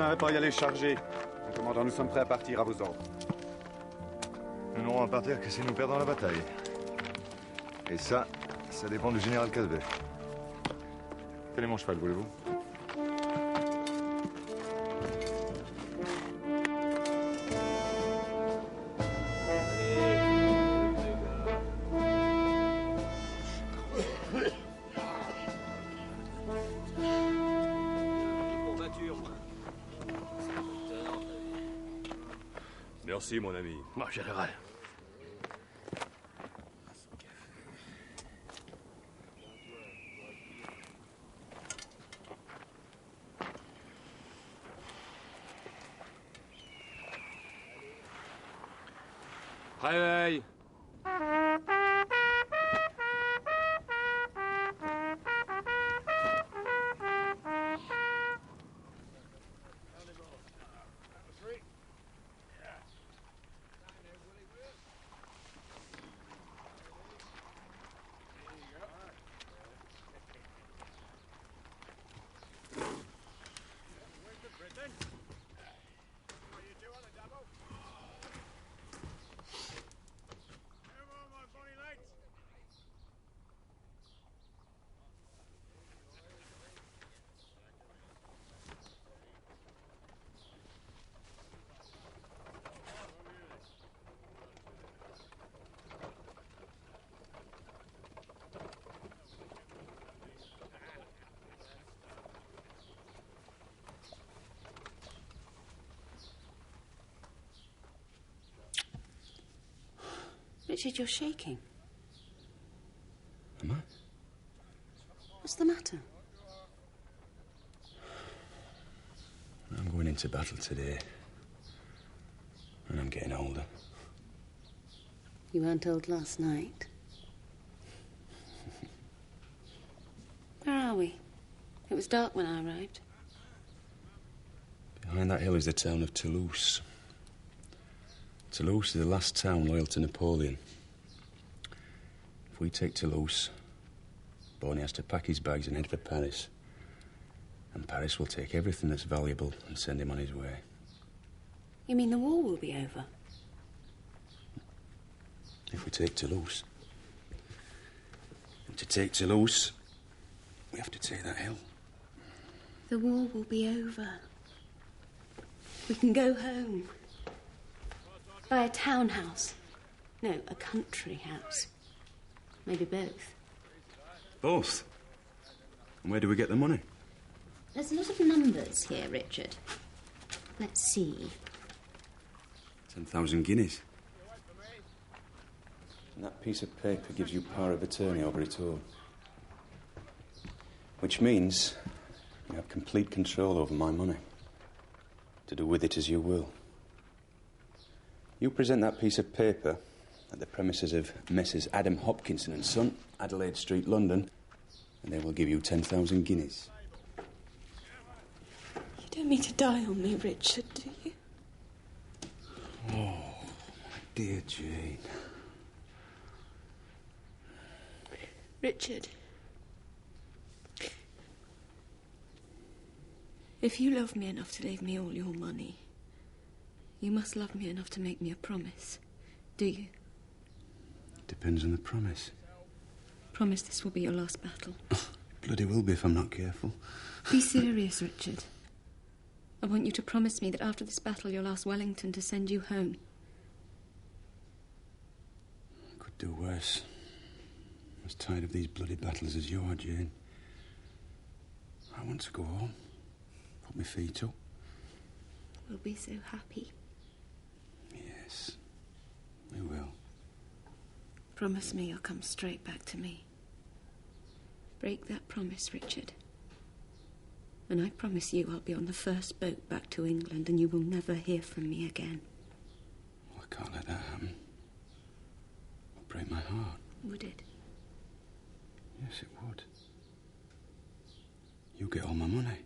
n'avez pas à y aller charger. Mon commandant, nous sommes prêts à partir à vos ordres. Nous n'aurons à partir que si nous perdons la bataille. Et ça dépend du général Casbet. Tenez mon cheval, voulez-vous? Merci, mon ami. Moi, général. Réveille! Richard, you're shaking. Am I? What's the matter? I'm going into battle today. And I'm getting older. You weren't old last night. Where are we? It was dark when I arrived. Behind that hill is the town of Toulouse. Toulouse is the last town loyal to Napoleon. If we take Toulouse, Boney has to pack his bags and head for Paris. And Paris will take everything that's valuable and send him on his way. You mean the war will be over? If we take Toulouse. And to take Toulouse, we have to take that hill. The war will be over. We can go home. Buy a townhouse. No, a country house. Maybe both. Both? And where do we get the money? There's a lot of numbers here, Richard. Let's see. 10,000 guineas. And that piece of paper gives you power of attorney over it all. Which means you have complete control over my money. To do with it as you will. You present that piece of paper at the premises of Messrs. Adam Hopkinson and Son, Adelaide Street, London, and they will give you 10,000 guineas. You don't mean to die on me, Richard, do you? Oh, my dear Jane. Richard. If you love me enough to leave me all your money, you must love me enough to make me a promise. Do you? Depends on the promise. Promise this will be your last battle. Bloody will be if I'm not careful. Be serious, Richard. I want you to promise me that after this battle you'll ask Wellington to send you home. I could do worse. I'm as tired of these bloody battles as you are, Jane. I want to go home. Put my feet up. We'll be so happy. Yes, we will. Promise me you'll come straight back to me. Break that promise, Richard. And I promise you I'll be on the first boat back to England and you will never hear from me again. Well, I can't let that happen. It'll break my heart. Would it? Yes, it would. You get all my money.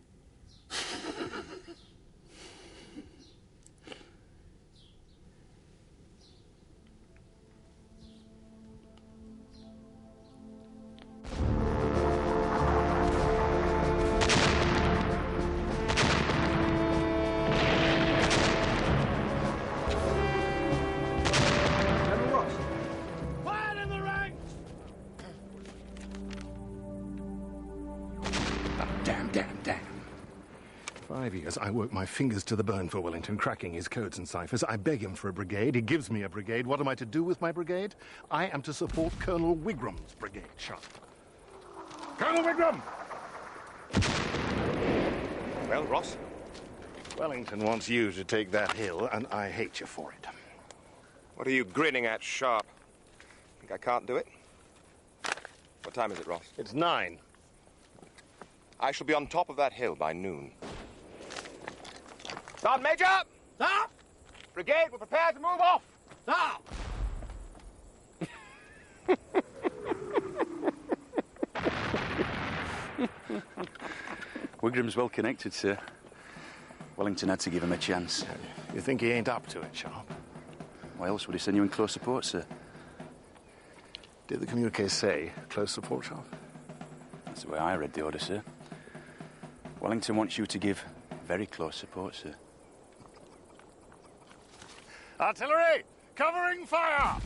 as I work my fingers to the bone for Wellington, cracking his codes and ciphers. I beg him for a brigade. He gives me a brigade. What am I to do with my brigade? I am to support Colonel Wigram's brigade, Sharpe. Colonel Wigram! Well, Ross? Wellington wants you to take that hill, and I hate you for it. What are you grinning at, Sharpe? Think I can't do it? What time is it, Ross? It's 9. I shall be on top of that hill by noon. Sergeant Major! Stop! Brigade, we're prepared to move off! Stop! Wigram's well connected, sir. Wellington had to give him a chance. You think he ain't up to it, Sharpe? Why else would he send you in close support, sir? Did the communique say close support, Sharpe? That's the way I read the order, sir. Wellington wants you to give very close support, sir. Artillery! Covering fire!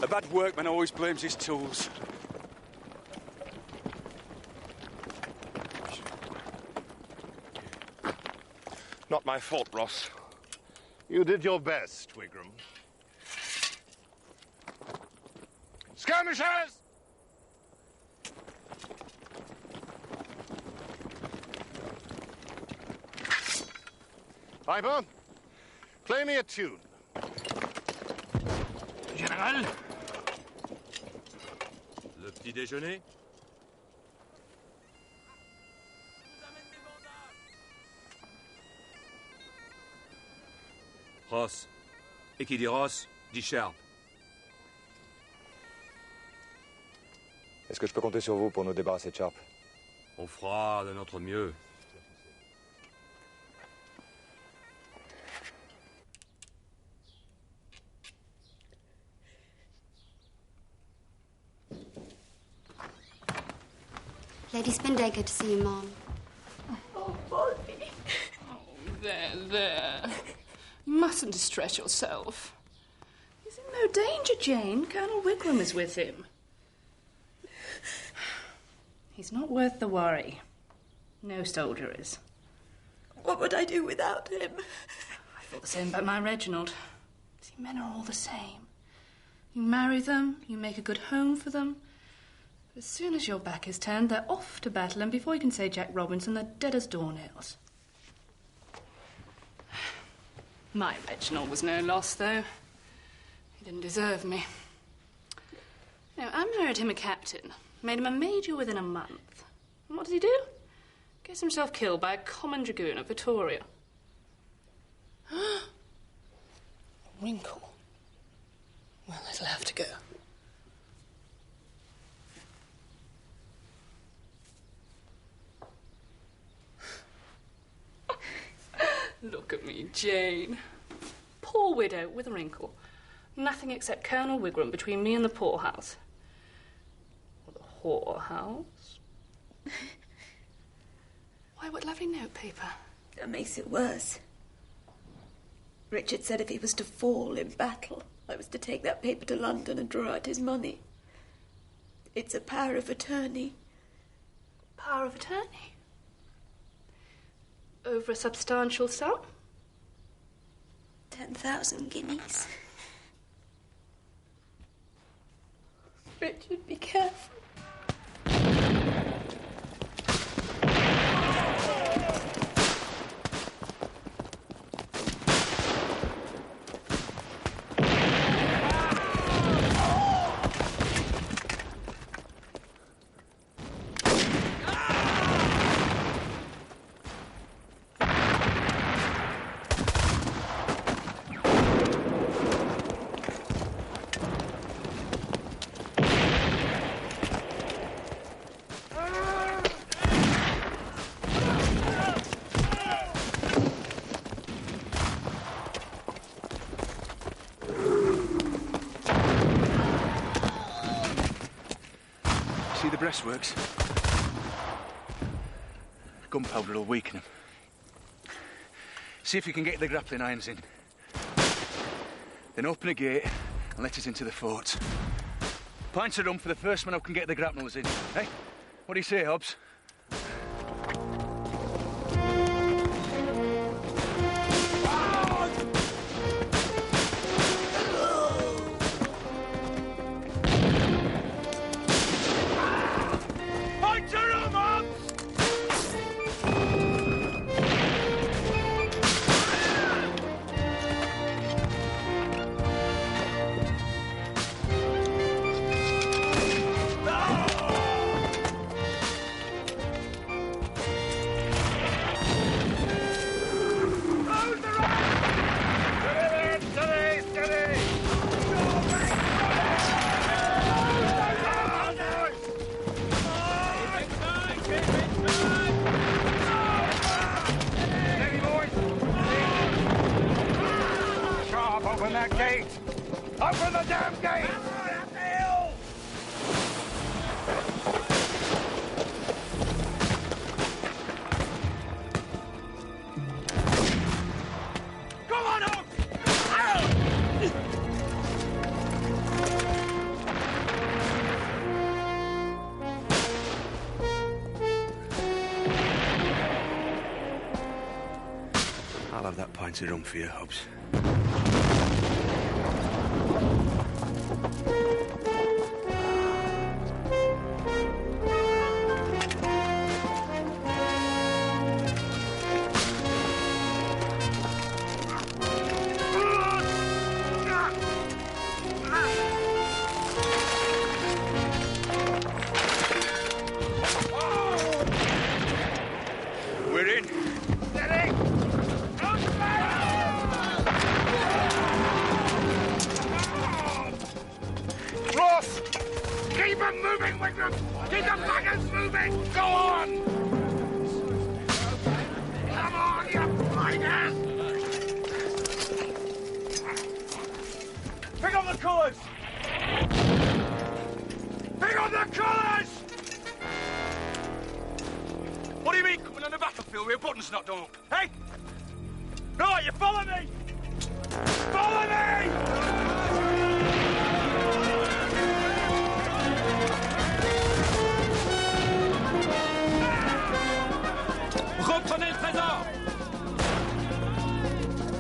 A bad workman always blames his tools. Not my fault, Ross. You did your best, Wigram. Skirmishers! Piper, play me a tune. Général? Le petit déjeuner? Ross. Et qui dit Ross, dit Sharpe. Est-ce que je peux compter sur vous pour nous débarrasser de Sharpe? On fera de notre mieux. Lady Spindaker to see you, Mom. Oh, Bobby. Oh, there. You mustn't distress yourself. He's in no danger, Jane. Colonel Wigram is with him. He's not worth the worry. No soldier is. What would I do without him? I thought the same about my Reginald. See, men are all the same. You marry them, you make a good home for them. But as soon as your back is turned, they're off to battle, and before you can say Jack Robinson, they're dead as doornails. My Reginald was no loss, though. He didn't deserve me. No, I married him a captain, made him a major within a month. And what does he do? Gets himself killed by a common dragoon at Vittoria. A wrinkle. Well, it'll have to go. Look at me, Jane. Poor widow with a wrinkle. Nothing except Colonel Wigram between me and the poorhouse. Or the whorehouse. Why, what lovely notepaper. That makes it worse. Richard said if he was to fall in battle, I was to take that paper to London and draw out his money. It's a power of attorney. Power of attorney? Over a substantial sum? 10,000 guineas. Richard, be careful. See the breastworks? Gunpowder will weaken them. See if you can get the grappling irons in. Then open a gate and let us into the fort. Pints of rum for the first man who can get the grapnels in. Eh? What do you say, Hobbs? I'll have that pint of rum for you, Hobbs. We're in. Ross! Keep them moving, Wigram! Keep the buggers moving! Go on! Come on, you fighters! Pick up the colours! Pick up the colours! What do you mean, coming on the battlefield with your buttons not done up? Hey? Right, you follow me! Follow me! Reprenez le trésor!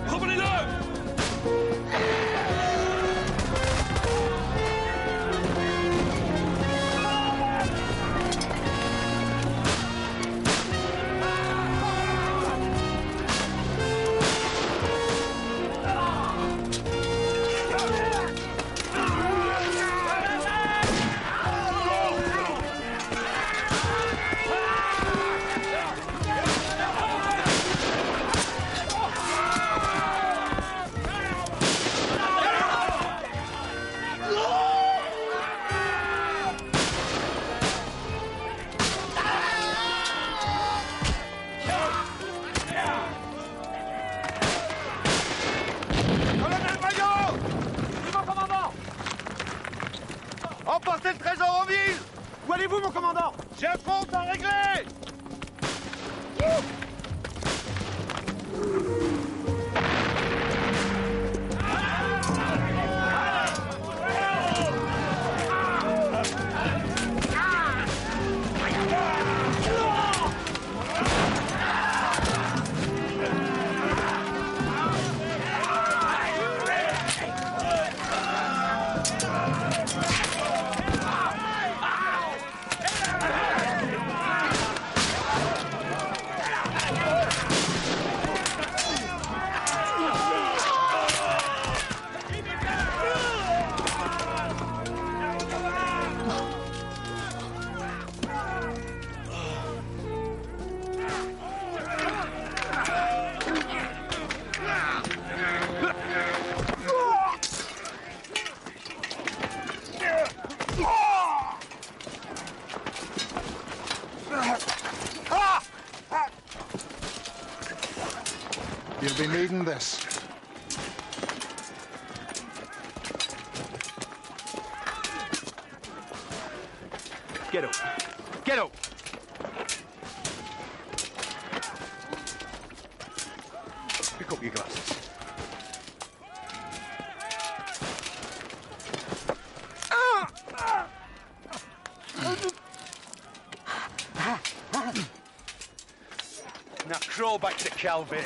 Reprenez-le! Déployez-vous, mon commandant! Chef, compte à régler! You'll be needing this. Get up. Get up. Pick up your glasses. Now crawl back to Calvi.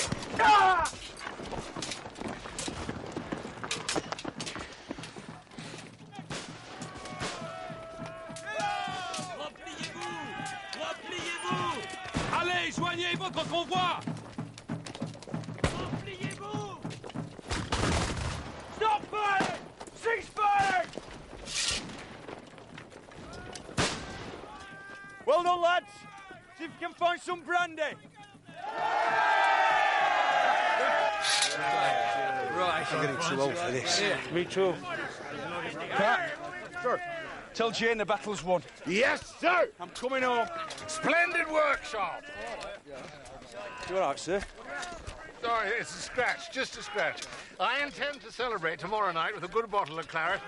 Repliez-vous! Allez, joignez votre convoi! Repliez-vous! Stop firing! Cease firing! Well done, lads. See if you can find some brandy. Right. I'm getting too old for this. Yeah, me too. Pat, sir, tell Jane the battle's won. Yes, sir! I'm coming home. Splendid work, Sharpe. You all right, sir? Sorry, it's a scratch, just a scratch. I intend to celebrate tomorrow night with a good bottle of claret.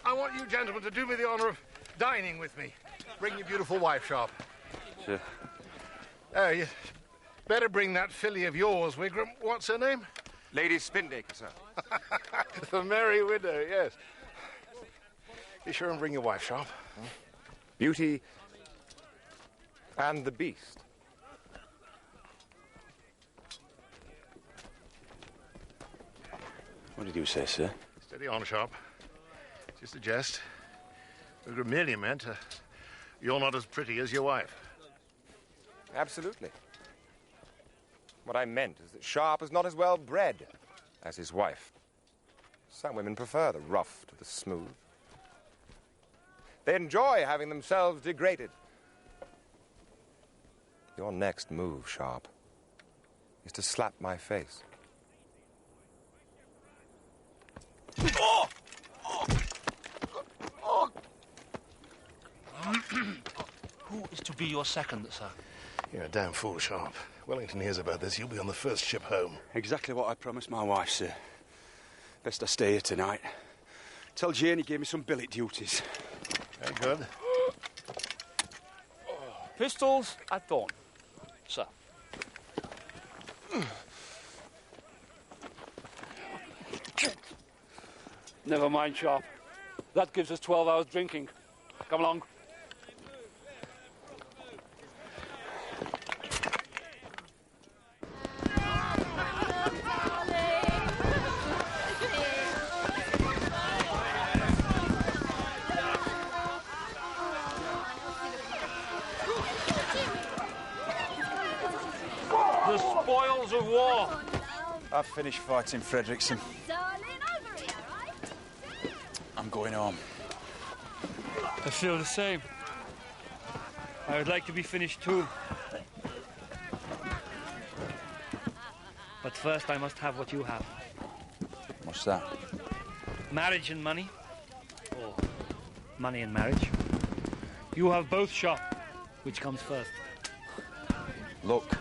I want you gentlemen to do me the honour of dining with me. Bring your beautiful wife, Sharpe. Sure. Oh, you better bring that filly of yours, Wigram. What's her name? Lady Spindaker, sir. The Merry Widow, yes. Be sure and bring your wife, Sharpe. Beauty and the Beast. What did you say, sir? Steady on, Sharpe. Just a jest. Wigram merely meant you're not as pretty as your wife. Absolutely. What I meant is that Sharpe is not as well bred as his wife. Some women prefer the rough to the smooth. They enjoy having themselves degraded. Your next move, Sharpe, is to slap my face. Oh! Who is to be your second, sir? You're a damn fool, Sharpe. Wellington hears about this. You'll be on the first ship home. Exactly what I promised my wife, sir. Best I stay here tonight. Tell Jane he gave me some billet duties. Very good. Pistols at dawn, sir. Never mind, Sharpe. That gives us 12 hours drinking. Come along. The spoils of war. I've finished fighting Frederickson. I'm going home. I feel the same. I would like to be finished too. But first I must have what you have. What's that? Marriage and money. Or money and marriage. You have both, Sharpe. Which comes first? Luck.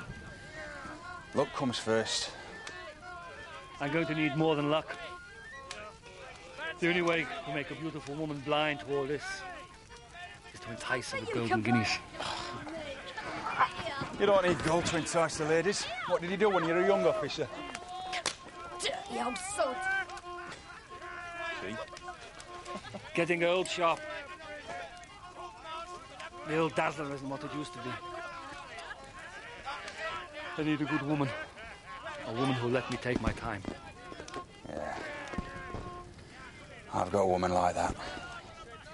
Luck comes first. I'm going to need more than luck. The only way to make a beautiful woman blind to all this is to entice her with golden guineas. You don't need gold to entice the ladies. What did you do when you were a young officer? Dirty old sod. See? Getting old, Sharpe. The old dazzler isn't what it used to be. I need a good woman. A woman who'll let me take my time. Yeah. I've got a woman like that.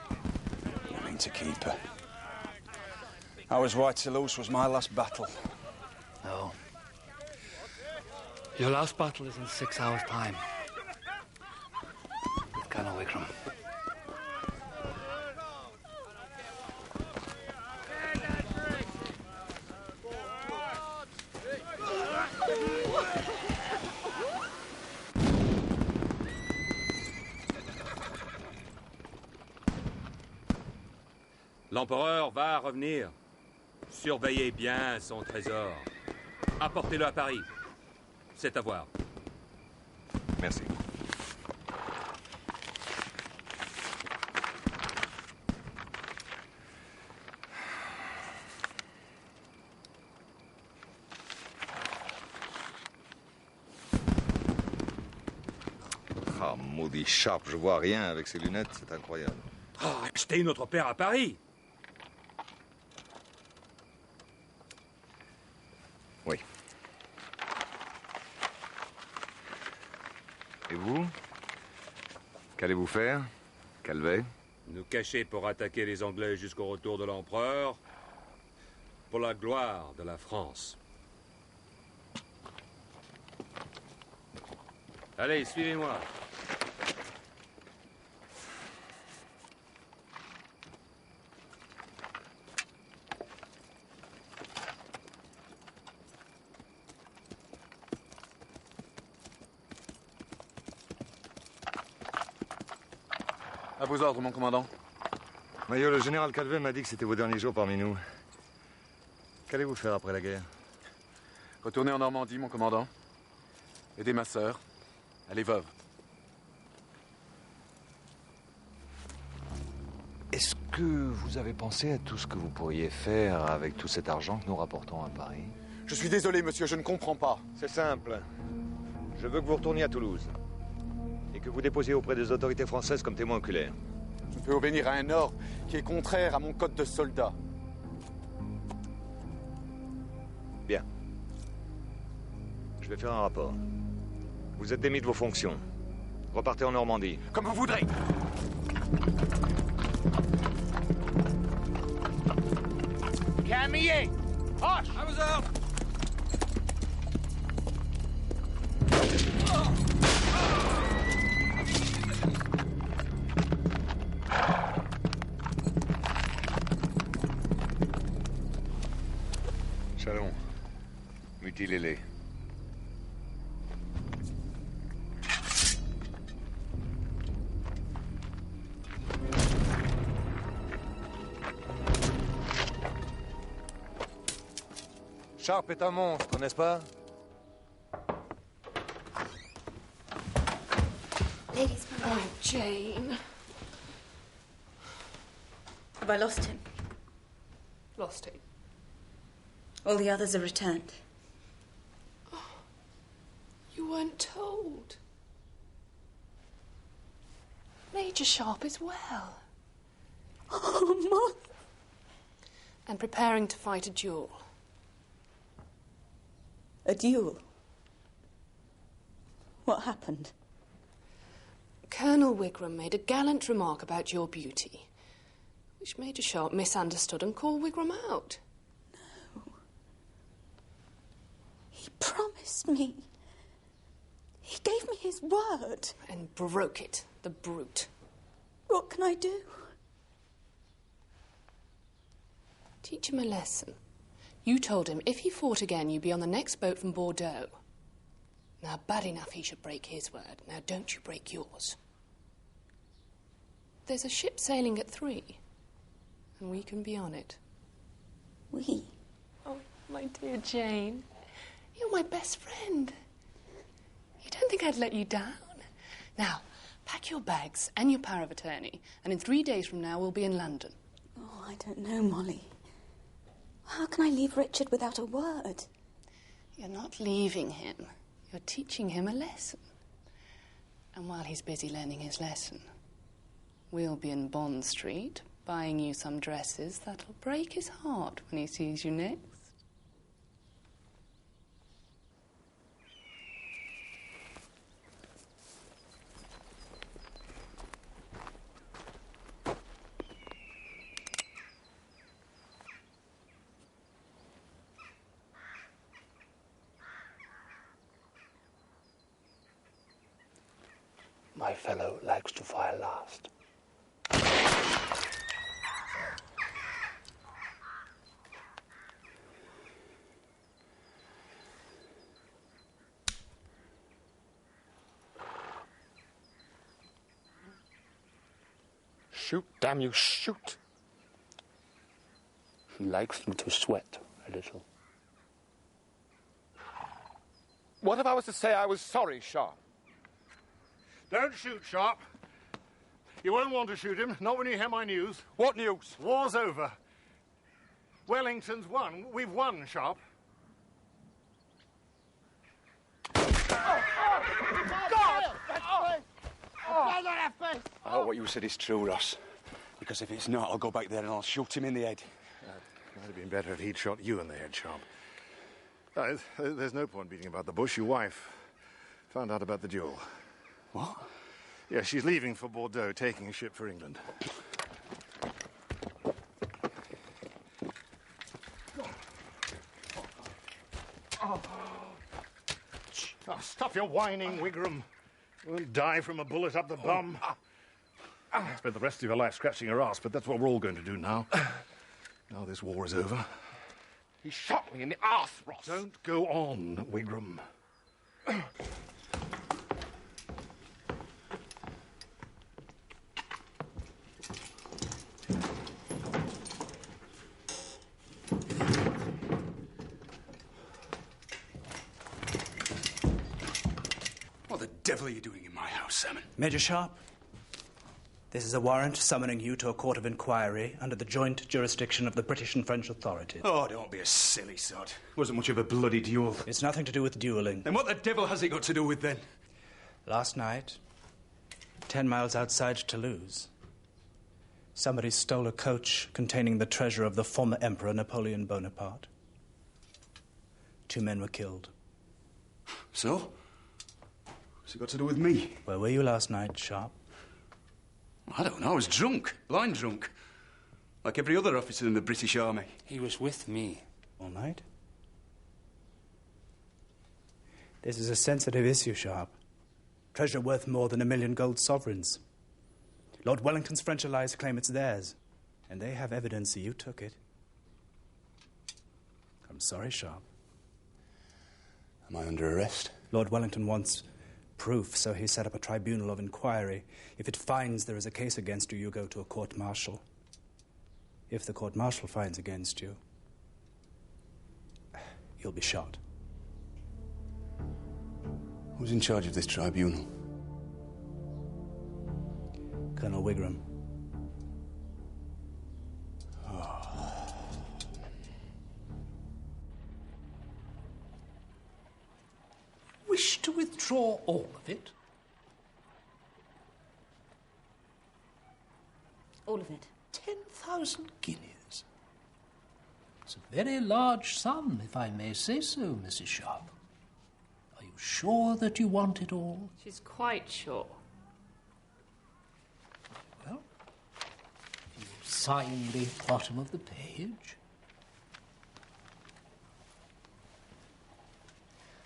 I mean to keep her. Ours White Toulouse was my last battle. No. Your last battle is in 6 hours' time. With Colonel Wigram. L'empereur va revenir. Surveillez bien son trésor. Apportez-le à Paris. C'est à voir. Merci. Ah, maudit Sharpe, je vois rien avec ces lunettes, c'est incroyable. Ah, achetez notre père à Paris. Oui. Et vous? Qu'allez-vous faire, Calvet? Nous cacher pour attaquer les Anglais jusqu'au retour de l'empereur. Pour la gloire de la France. Allez, suivez-moi. À vos ordres, mon commandant. Major, le général Calvet m'a dit que c'était vos derniers jours parmi nous. Qu'allez-vous faire après la guerre? Retournez en Normandie, mon commandant. Aider ma sœur. Elle est veuve. Est-ce que vous avez pensé à tout ce que vous pourriez faire avec tout cet argent que nous rapportons à Paris? Je suis désolé, monsieur, je ne comprends pas. C'est simple. Je veux que vous retourniez à Toulouse. Et que vous déposiez auprès des autorités françaises comme témoin oculaire. Je ne peux obéir à un ordre qui est contraire à mon code de soldat. Bien. Je vais faire un rapport. Vous êtes démis de vos fonctions. Repartez en Normandie. Comme vous voudrez. Camille! Hoche! À vos ordres! Chalon, mutilez-les. Sharpe est un monstre, n'est-ce pas? Ladies, Oh, Jane. Have I lost him? Lost him. All the others are returned. You weren't told. Major Sharpe is well. Oh, Mom. And preparing to fight a duel. A duel? What happened? Colonel Wigram made a gallant remark about your beauty, which Major Sharpe misunderstood and called Wigram out. No. He promised me. He gave me his word. And broke it, the brute. What can I do? Teach him a lesson. You told him if he fought again, you'd be on the next boat from Bordeaux. Now, bad enough he should break his word. Now, don't you break yours. There's a ship sailing at 3, and we can be on it. We? Oh, my dear Jane. You're my best friend. You don't think I'd let you down? Now, pack your bags and your power of attorney, and in 3 days from now, we'll be in London. Oh, I don't know, Molly. How can I leave Richard without a word? You're not leaving him. You're teaching him a lesson. And while he's busy learning his lesson, we'll be in Bond Street buying you some dresses that'll break his heart when he sees you next. My fellow likes to fire last. Shoot, damn you, shoot. He likes them to sweat a little. What if I was to say I was sorry, Sharpe? Don't shoot, Sharpe. You won't want to shoot him, not when you hear my news. What news? War's over. Wellington's won. We've won, Sharpe. I hope what you said is true, Ross. Because if it's not, I'll go back there and I'll shoot him in the head. Might have been better if he'd shot you in the head, Sharpe. There's no point beating about the bush. Your wife found out about the duel. What? Yeah, she's leaving for Bordeaux, taking a ship for England. Oh, stop your whining, Wigram. You won't die from a bullet up the bum. Spend the rest of your life scratching your ass, but that's what we're all going to do now. Now this war is over. He shot me in the arse, Ross. Don't go on, Wigram. What the devil are you doing in my house, Salmon? Major Sharpe, this is a warrant summoning you to a court of inquiry under the joint jurisdiction of the British and French authorities. Oh, don't be a silly sod. Wasn't much of a bloody duel. It's nothing to do with dueling. Then what the devil has it got to do with then? Last night, 10 miles outside Toulouse, somebody stole a coach containing the treasure of the former Emperor Napoleon Bonaparte. 2 men were killed. So? What's it got to do with me? Where were you last night, Sharpe? I don't know. I was drunk. Blind drunk. Like every other officer in the British Army. He was with me. All night? This is a sensitive issue, Sharpe. Treasure worth more than 1 million gold sovereigns. Lord Wellington's French allies claim it's theirs, and they have evidence that you took it. I'm sorry, Sharpe. Am I under arrest? Lord Wellington wants proof, so he set up a tribunal of inquiry. If it finds there is a case against you, you go to a court-martial. If the court-martial finds against you, you'll be shot. Who's in charge of this tribunal? Colonel Wigram. Wish to withdraw all of it? All of it. 10,000 guineas. It's a very large sum, if I may say so, Mrs. Sharpe. Are you sure that you want it all? She's quite sure. Well, if you sign the bottom of the page.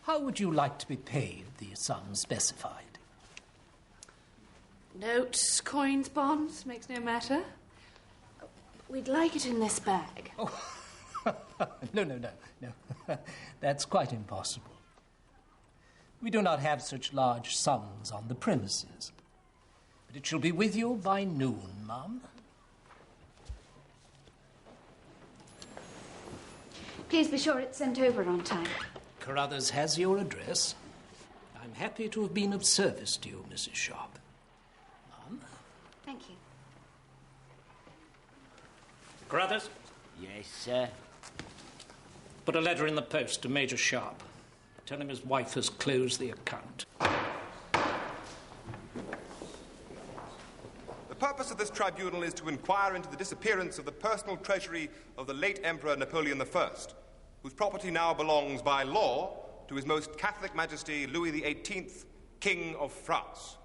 How would you like to be paid the sum specified? Notes, coins, bonds, makes no matter. We'd like it in this bag. Oh, no. That's quite impossible. We do not have such large sums on the premises. But it shall be with you by noon, Mum. Please be sure it's sent over on time. Carruthers has your address. I'm happy to have been of service to you, Mrs. Sharpe. Mum? Thank you. Carruthers, Yes, sir. put a letter in the post to Major Sharpe. Tell him his wife has closed the account. The purpose of this tribunal is to inquire into the disappearance of the personal treasury of the late Emperor Napoleon I, whose property now belongs by law to His Most Catholic Majesty Louis XVIII, King of France.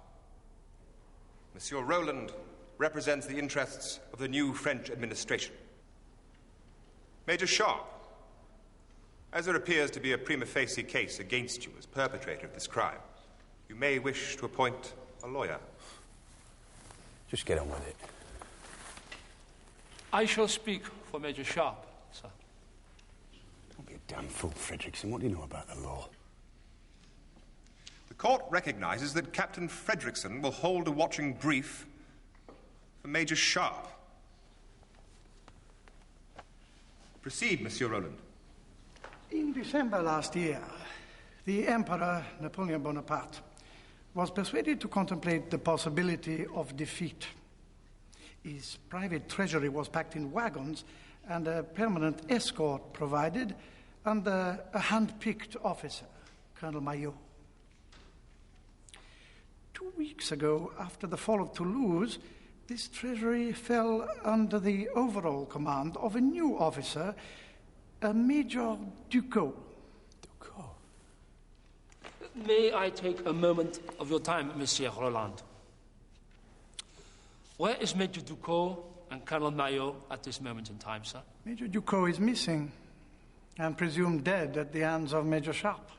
Monsieur Roland represents the interests of the new French administration. Major Sharpe, as there appears to be a prima facie case against you as perpetrator of this crime, you may wish to appoint a lawyer. Just get on with it. I shall speak for Major Sharpe, sir. Don't be a damn fool, Fredrickson. What do you know about the law? The court recognizes that Captain Fredrickson will hold a watching brief for Major Sharpe. Proceed, Monsieur Roland. In December last year, the Emperor Napoleon Bonaparte was persuaded to contemplate the possibility of defeat. His private treasury was packed in wagons and a permanent escort provided under a hand-picked officer, Colonel Maillot. 2 weeks ago, after the fall of Toulouse, this treasury fell under the overall command of a new officer, a Major Ducos. May I take a moment of your time, Monsieur Roland? Where is Major Ducos and Colonel Maillot at this moment in time, sir? Major Ducos is missing and presumed dead at the hands of Major Sharpe.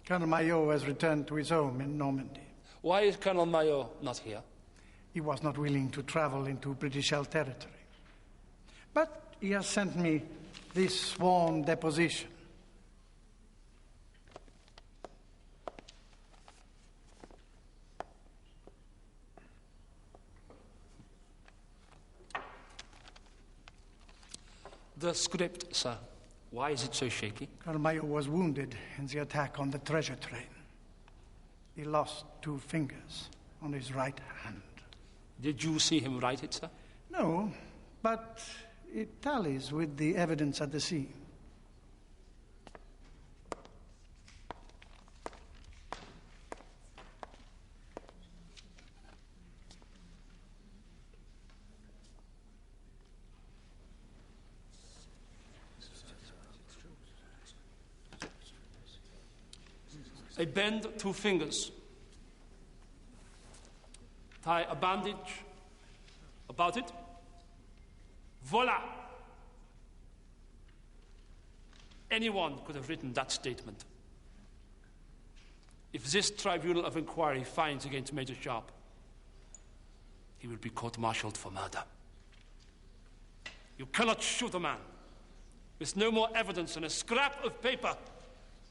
Colonel Maillot has returned to his home in Normandy. Why is Colonel Maillot not here? He was not willing to travel into British held territory. But he has sent me this sworn deposition. The script, sir. Why is it so shaky? Colonel Maillot was wounded in the attack on the treasure train. He lost 2 fingers on his right hand. Did you see him write it, sir? No, but it tallies with the evidence at the scene. I bend 2 fingers. Tie a bandage about it. Voila! Anyone could have written that statement. If this tribunal of inquiry finds against Major Sharpe, he will be court-martialed for murder. You cannot shoot a man with no more evidence than a scrap of paper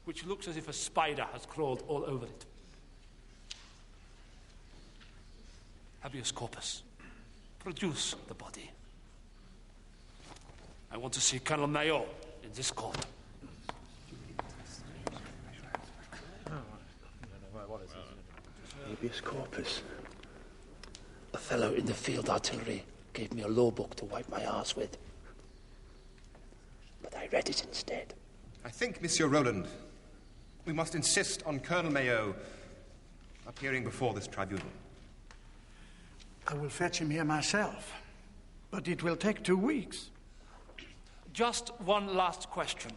which looks as if a spider has crawled all over it. Habeas corpus. Produce the body. I want to see Colonel Maillot in this court. Habeas corpus? A fellow in the field artillery gave me a law book to wipe my arse with. But I read it instead. I think, Monsieur Roland, we must insist on Colonel Maillot appearing before this tribunal. I will fetch him here myself, but it will take 2 weeks. Just one last question.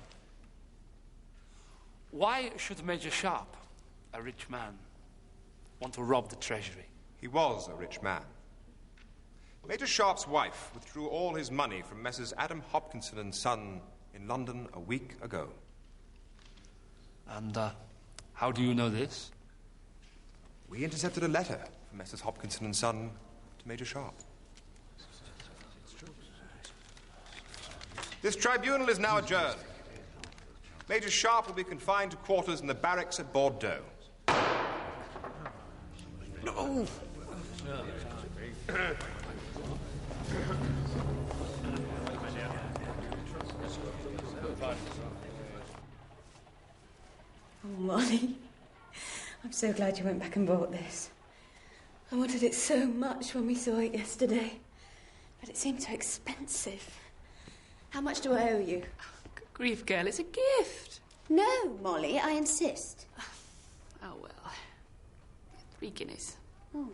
Why should Major Sharpe, a rich man, want to rob the treasury? He was a rich man. Major Sharpe's wife withdrew all his money from Messrs. Adam Hopkinson and Son in London a week ago. And how do you know this? We intercepted a letter from Messrs. Hopkinson and Son to Major Sharpe. This tribunal is now adjourned. Major Sharpe will be confined to quarters in the barracks at Bordeaux. No! Oh, Molly, I'm so glad you went back and bought this. I wanted it so much when we saw it yesterday. But it seemed so expensive. How much do I owe you? Good grief, girl, it's a gift. No, Molly, I insist. Oh, well. 3 guineas. Oh.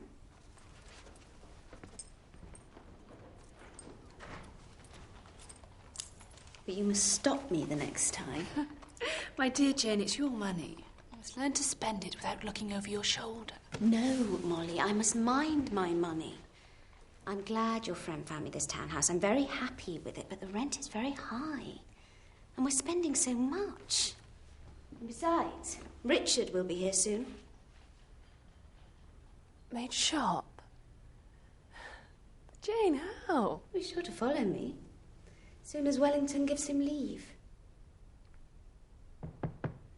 But you must stop me the next time. My dear Jane, it's your money. You must learn to spend it without looking over your shoulder. No, Molly, I must mind my money. I'm glad your friend found me this townhouse. I'm very happy with it, but the rent is very high. And we're spending so much. And besides, Richard will be here soon. Major Sharpe? Jane, how? He's sure to follow me. Soon as Wellington gives him leave.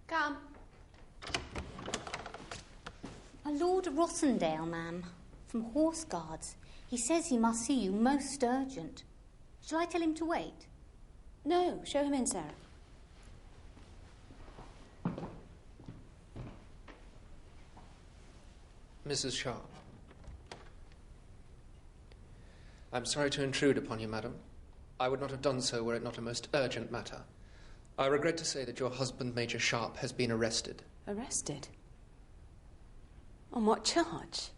Come. A Lord Rossendale, ma'am, from Horse Guards. He says he must see you most urgent. Shall I tell him to wait? No, show him in, Sarah. Mrs. Sharpe. I'm sorry to intrude upon you, madam. I would not have done so were it not a most urgent matter. I regret to say that your husband, Major Sharpe, has been arrested. Arrested? On what charge?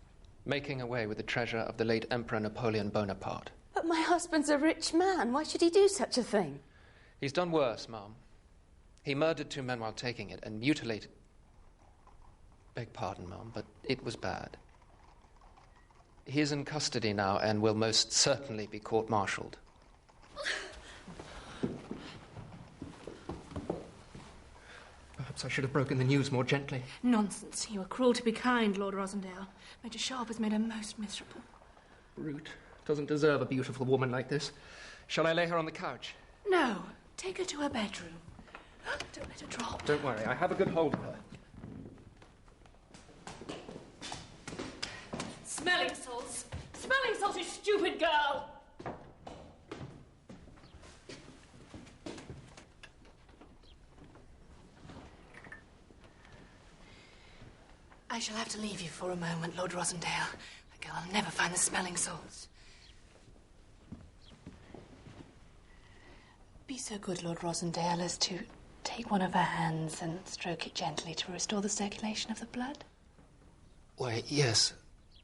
Making away with the treasure of the late Emperor Napoleon Bonaparte. But my husband's a rich man. Why should he do such a thing? He's done worse, ma'am. He murdered 2 men while taking it and mutilated... Beg pardon, ma'am, but it was bad. He is in custody now and will most certainly be court-martialed. Perhaps I should have broken the news more gently. Nonsense. You are cruel to be kind, Lord Rossendale. Major Sharpe has made her most miserable. Brute. Doesn't deserve a beautiful woman like this. Shall I lay her on the couch? No. Take her to her bedroom. Don't let her drop. Don't worry, I have a good hold of her. Smelling salts! Smelling salts, you stupid girl! I shall have to leave you for a moment, Lord Rossendale. The girl will never find the smelling salts. Be so good, Lord Rossendale, as to take one of her hands and stroke it gently to restore the circulation of the blood. Why, yes,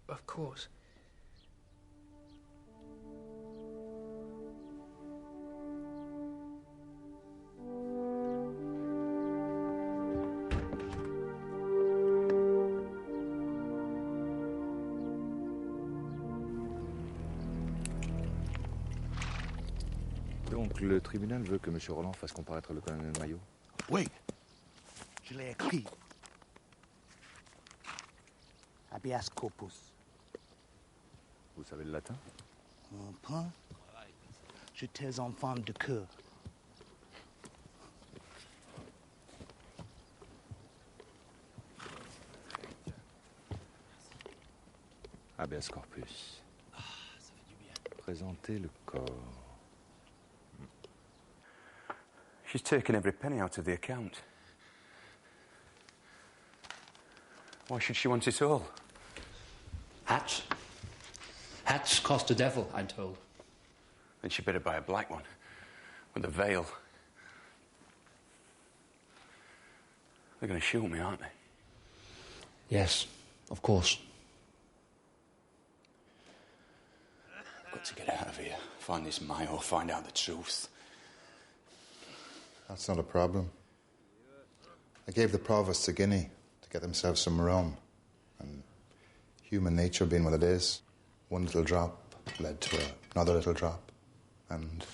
of course. Donc, le tribunal veut que M. Roland fasse comparaître le colonel Maillot? Oui, je l'ai écrit. Habeas corpus. Vous savez le latin? Un point. J'étais en femme de cœur. Habeas corpus. Présenter le corps. She's taken every penny out of the account. Why should she want it all? Hats. Hats cost a devil, I'm told. Then she'd better buy a black one, with a veil. They're going to shoot me, aren't they? Yes, of course. I've got to get out of here. Find this Mayo, find out the truth. That's not a problem. I gave the provosts a guinea to get themselves some rum. And human nature being what it is, one little drop led to another little drop. And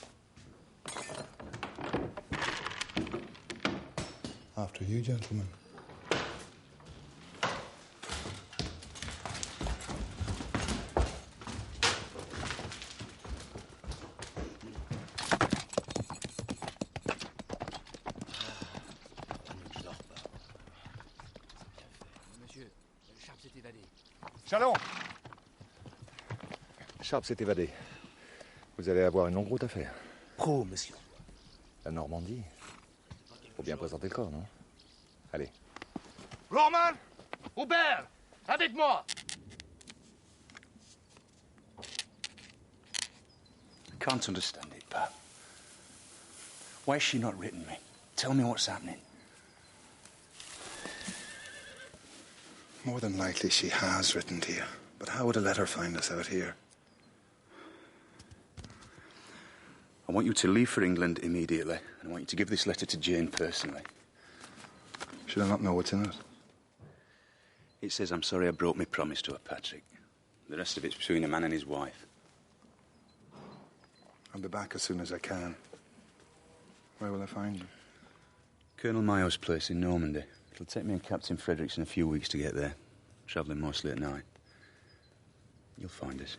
after you, gentlemen. Chalon! Sharpe s'est évadé. Vous allez avoir une longue route à faire. Pro, monsieur. La Normandie. Faut bien présenter le corps, non? Allez. Roman! Hubert! Avec moi! can't understand it, Pat. Why has she not written me? Tell me what's happening. More than likely she has written to you. But how would a letter find us out here? I want you to leave for England immediately, and I want you to give this letter to Jane personally. Should I not know what's in it? It says, I'm sorry I broke my promise to her, Patrick. The rest of it's between a man and his wife. I'll be back as soon as I can. Where will I find you? Colonel Mayo's place in Normandy. It'll take me and Captain Fredericks in a few weeks to get there, travelling mostly at night. You'll find us.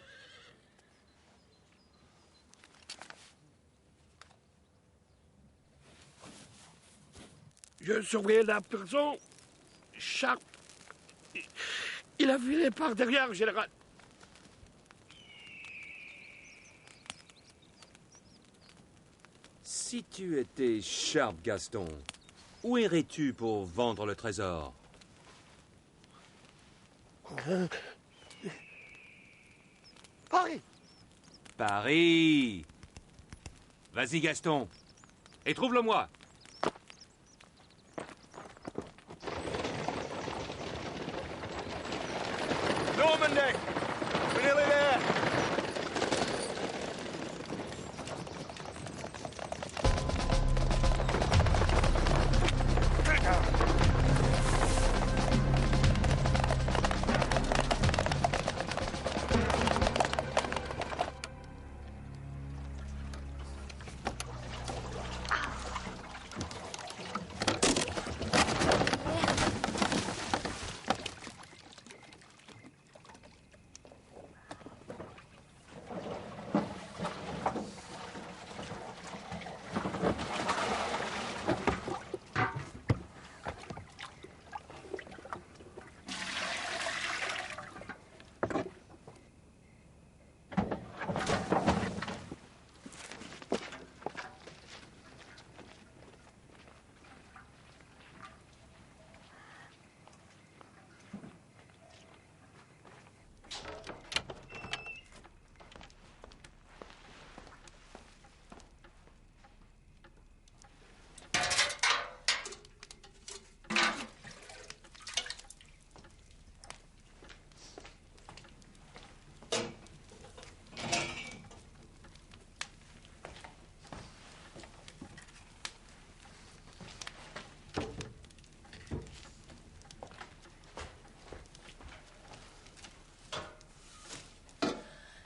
Je surveillais la prison. Sharpe. Il a filé par derrière, général. Si tu étais Sharpe, Gaston, où irais-tu pour vendre le trésor? Paris. Paris. Vas-y, Gaston. Et trouve-le-moi. Normandy! We're nearly there.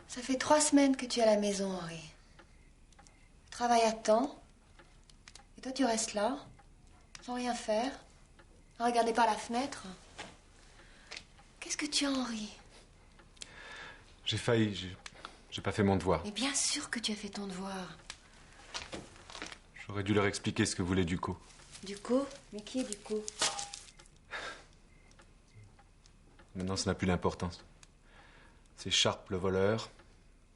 Ça fait 3 semaines que tu es à la maison, Henri. Tu travailles à temps. Et toi, tu restes là, sans rien faire, à regarder par la fenêtre. Qu'est-ce que tu as, Henri? J'ai failli, j'ai pas fait mon devoir. Mais bien sûr que tu as fait ton devoir. J'aurais dû leur expliquer ce que voulait Ducos. Ducos? Mais qui est Ducos? Maintenant, ça n'a plus d'importance. C'est Sharpe le voleur,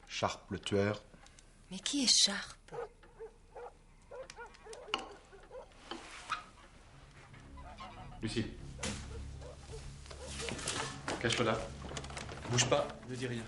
Sharpe le tueur. Mais qui est Sharpe? Lucie. Cache-toi là. Bouge pas, ne dis rien.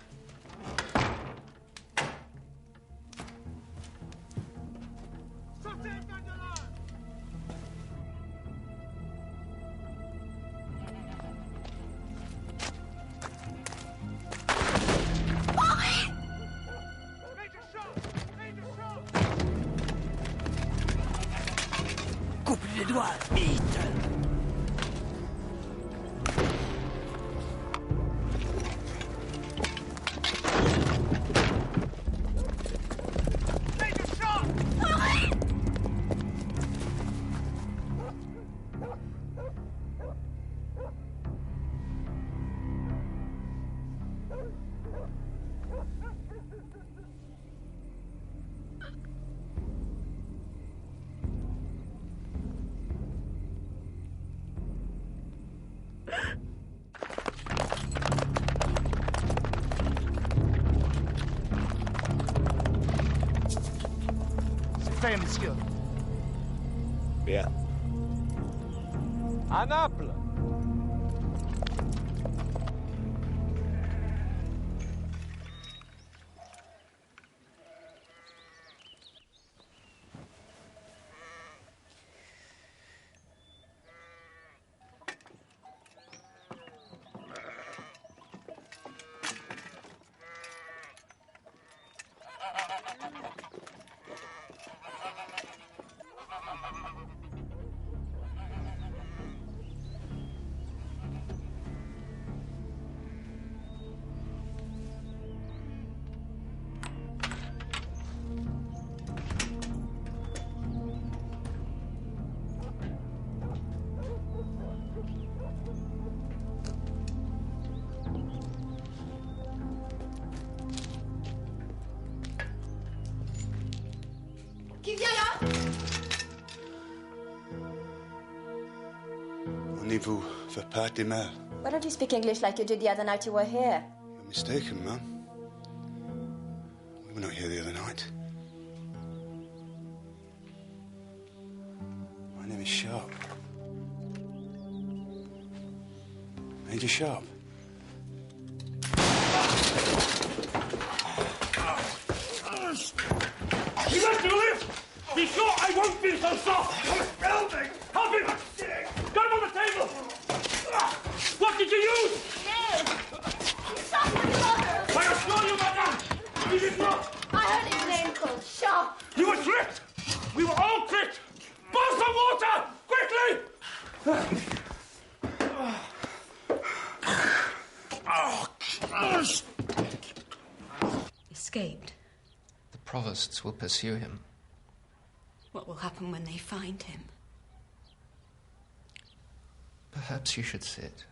Coupe les doigts, vite! fait, monsieur? Bien. À Naples. Prenez-vous for part de mer? Why don't you speak English like you did the other night you were here? You're mistaken, ma'am. We were not here the other night. My name is Sharpe. Major Sharpe. You let me live! Be sure I won't be so soft! Help me! Help him! Got him on the table! What did you use? Stop with your mother! I assure you, madame, he did not! I heard his name called Sharpe. You were tricked! We were all tricked! Boil some water! Quickly! Escaped. The provosts will pursue him. What will happen when they find him? Perhaps you should sit.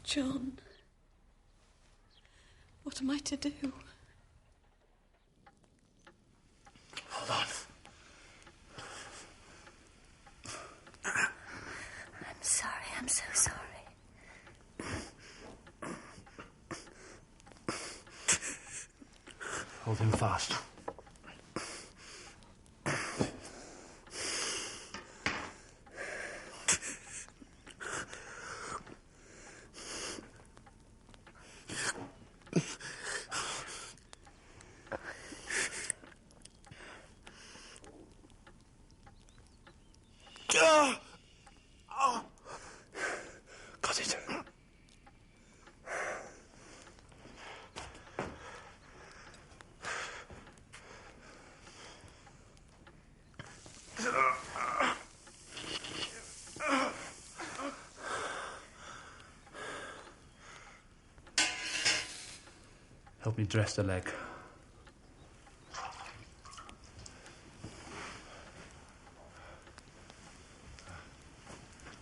John, what am I to do? Hold on. I'm sorry. I'm so sorry. Hold him fast. Got it. Help me dress the leg.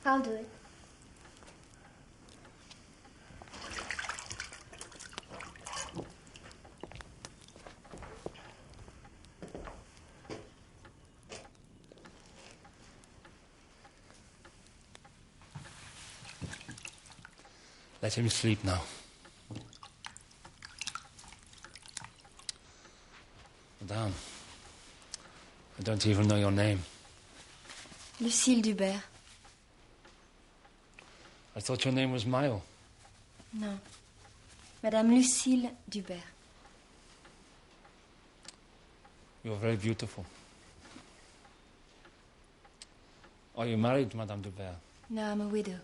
I'll do it. Let him sleep now. Madame, I don't even know your name. Lucille Dubert. I thought your name was Mayo. No. Madame Lucille Dubert. You're very beautiful. Are you married, Madame Dubert? No, I'm a widow.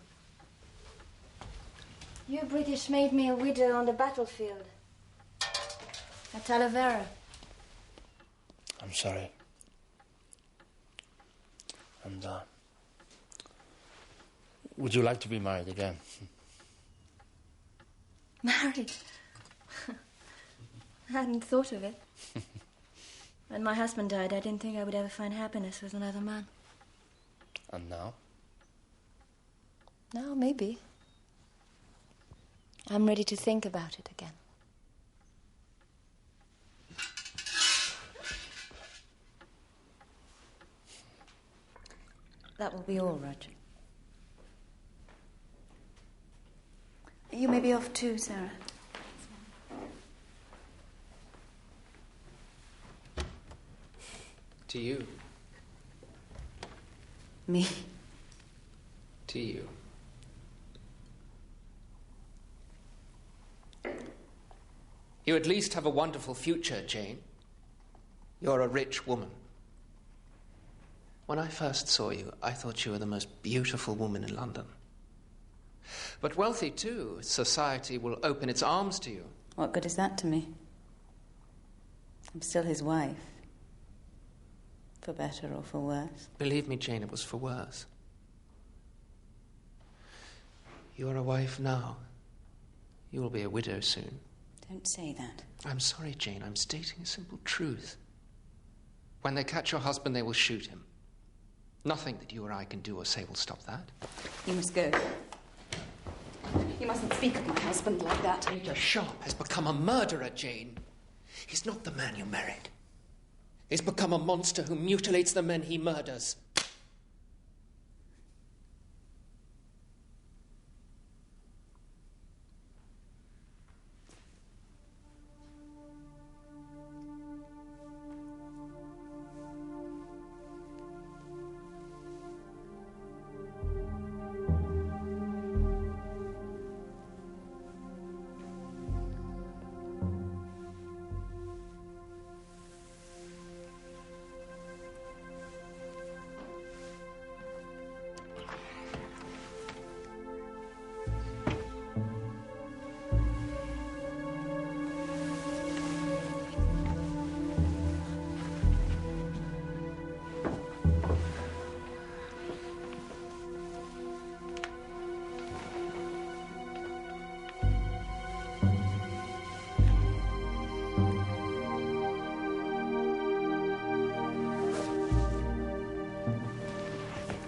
You British made me a widow on the battlefield. At Talavera. I'm sorry. And, would you like to be married again? Married? I hadn't thought of it. When my husband died, I didn't think I would ever find happiness with another man. And now? Now, maybe. I'm ready to think about it again. That will be all, Roger. You may be off too, Sarah. To you. Me? To you. You at least have a wonderful future, Jane. You're a rich woman. When I first saw you, I thought you were the most beautiful woman in London. But wealthy, too. Society will open its arms to you. What good is that to me? I'm still his wife. For better or for worse. Believe me, Jane, it was for worse. You're a wife now. You will be a widow soon. Don't say that. I'm sorry, Jane. I'm stating a simple truth. When they catch your husband, they will shoot him. Nothing that you or I can do or say will stop that. You must go. You mustn't speak of my husband like that. Major Sharpe has become a murderer, Jane. He's not the man you married. He's become a monster who mutilates the men he murders.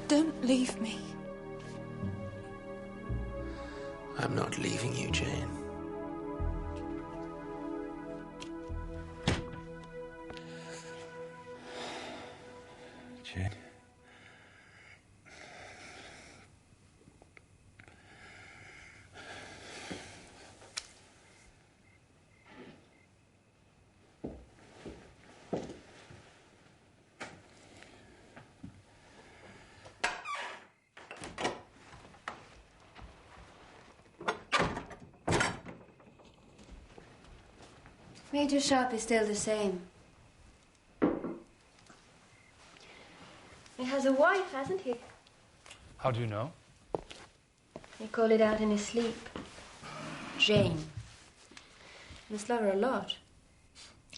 Don't leave me. I'm not leaving you, Jane. Jane. Major Sharpe is still the same. He has a wife, hasn't he? How do you know? He called it out in his sleep. Jane. Must love her a lot.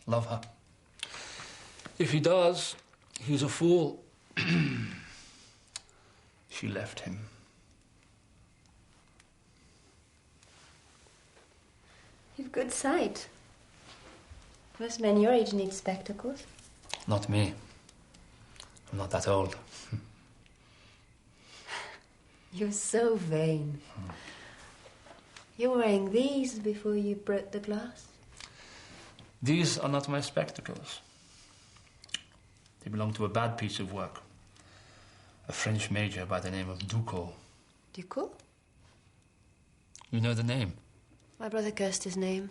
Love her. If he does, he's a fool. She left him. You've good sight. Most men your age need spectacles. Not me. I'm not that old. You're so vain. You were wearing these before you broke the glass. These are not my spectacles. They belong to a bad piece of work. A French major by the name of Ducos. Ducos? You know the name? My brother cursed his name.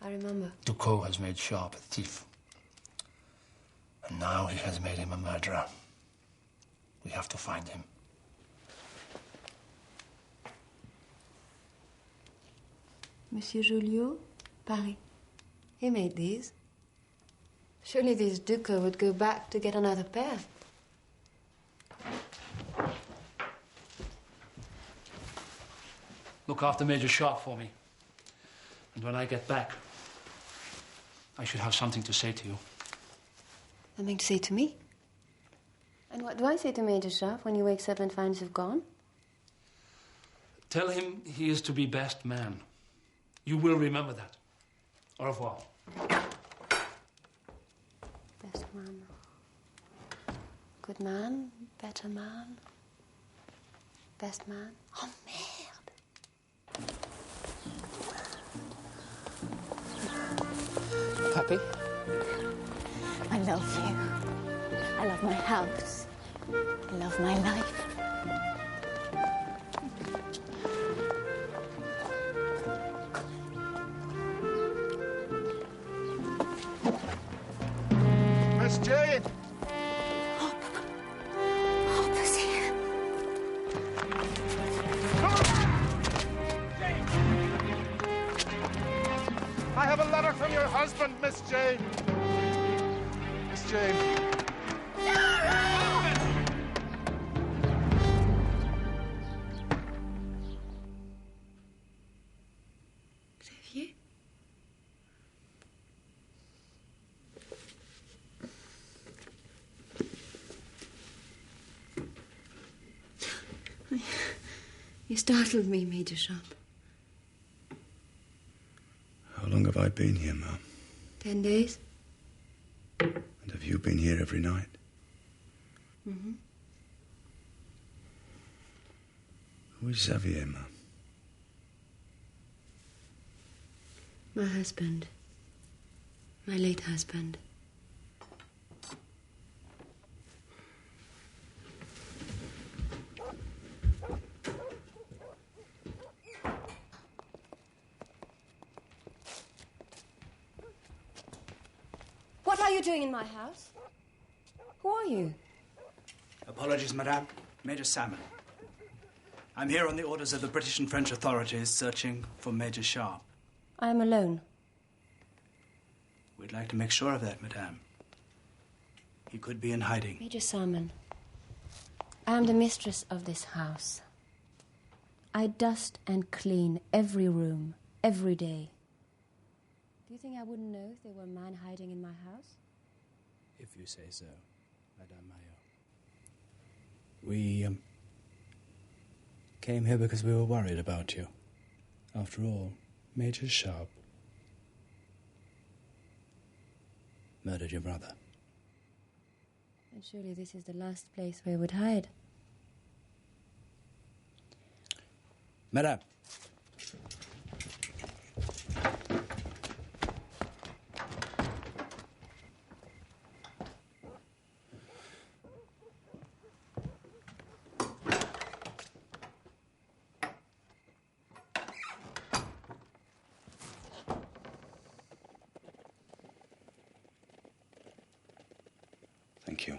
I remember. Ducos has made Sharpe a thief. And now he has made him a murderer. We have to find him. Monsieur Joliot, Paris. He made these. Surely these Ducos would go back to get another pair. Look after Major Sharpe for me. And when I get back, I should have something to say to you. Something to say to me? And what do I say to Major Sharpe when he wakes up and finds you've gone? Tell him he is to be best man. You will remember that. Au revoir. Best man. Good man. Better man. Best man. Oh, merde. Happy? I love you. I love my house. I love my life. Miss Jane! Harper's here. I have a letter from your husband, Miss Jane. Miss Jane. Xavier? You startled me, Major Sharpe. How long have I been here, Mum? 10 days? And have you been here every night? Mm-hmm. Who is Xavier, Mum? My husband. My late husband. What are you doing in my house? Who are you? Apologies, madame. Major Salmon. I'm here on the orders of the British and French authorities searching for Major Sharpe. I am alone. We'd like to make sure of that, madame. He could be in hiding. Major Salmon, I am the mistress of this house. I dust and clean every room, every day. Do you think I wouldn't know if there were a man hiding in my house? If you say so, Madame Mayo. We came here because we were worried about you. After all, Major Sharpe murdered your brother. And surely this is the last place where I would hide. Madame. Thank you.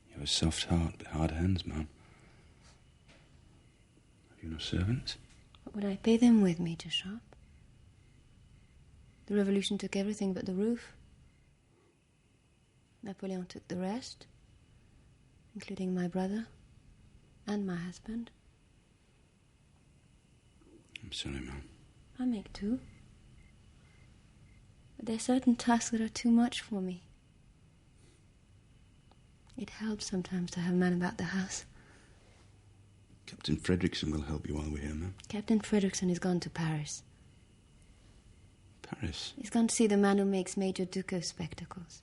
You have a soft heart but hard hands, ma'am. Have you no servants? What would I pay them with, Major Sharpe? The revolution took everything but the roof. Napoleon took the rest, including my brother and my husband. I'm sorry, ma'am. I make do. But there are certain tasks that are too much for me. It helps sometimes to have a man about the house. Captain Fredrickson will help you while we're here, ma'am. Captain Fredrickson is gone to Paris. Paris? He's gone to see the man who makes Major Duco spectacles.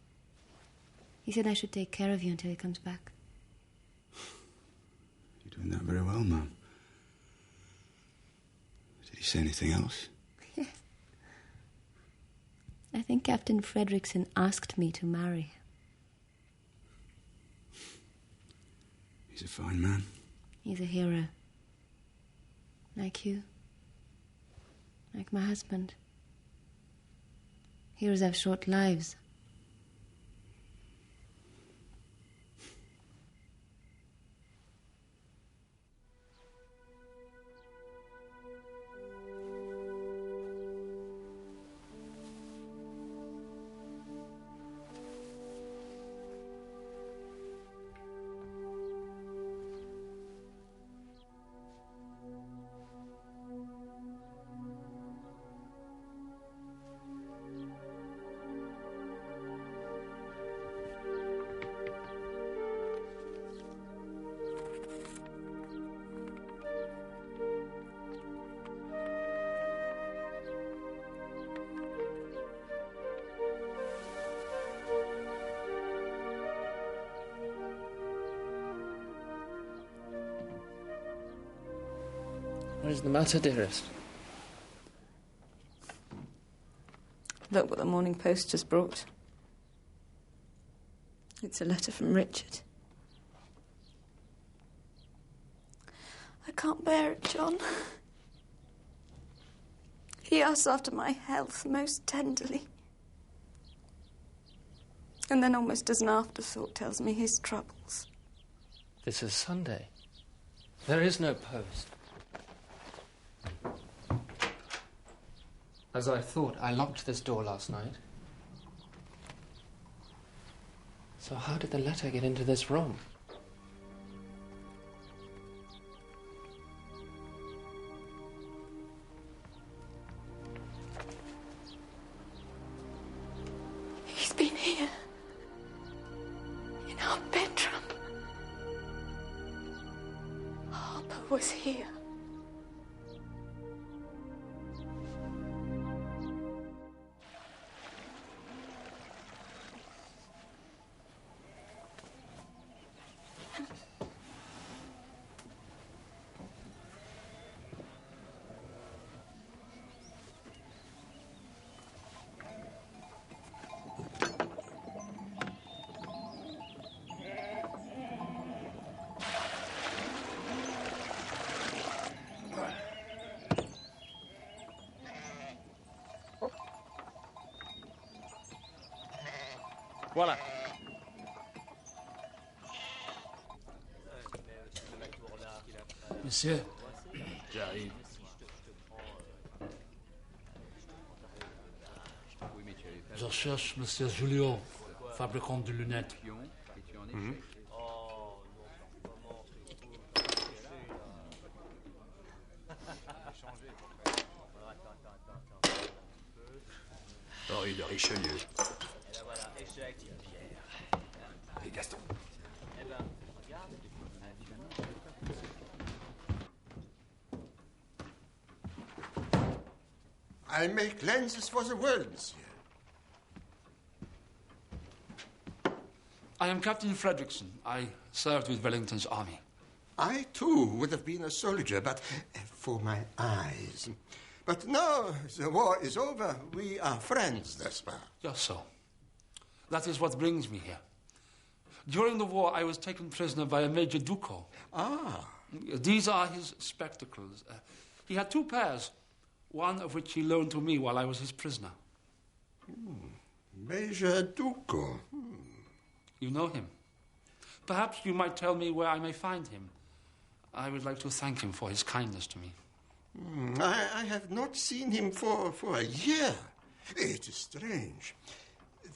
He said I should take care of you until he comes back. You're doing that very well, ma'am. Did he say anything else? Yes. I think Captain Fredrickson asked me to marry him. He's a fine man. He's a hero. Like you. Like my husband. Heroes have short lives. What is the matter, dearest? Look what the Morning Post just brought. It's a letter from Richard. I can't bear it, John. He asks after my health most tenderly. And then almost as an afterthought tells me his troubles. This is Sunday. There is no post. As I thought, I locked this door last night. So how did the letter get into this room? He's been here. In our bedroom. Harper was here. Voilà. Monsieur, j'arrive. Je cherche Monsieur Julio, fabricant de lunettes. Henri de Richelieu. Et Gaston. I make lenses for the world, monsieur. I am Captain Frederickson. I served with Wellington's army. I, too, would have been a soldier, but for my eyes. But now the war is over. We are friends, n'est-ce pas? Just so. That is what brings me here. During the war, I was taken prisoner by a Major Duco. Ah. These are his spectacles. He had 2 pairs, one of which he loaned to me while I was his prisoner. Major Duco. You know him. Perhaps you might tell me where I may find him. I would like to thank him for his kindness to me. I have not seen him for a year. It is strange.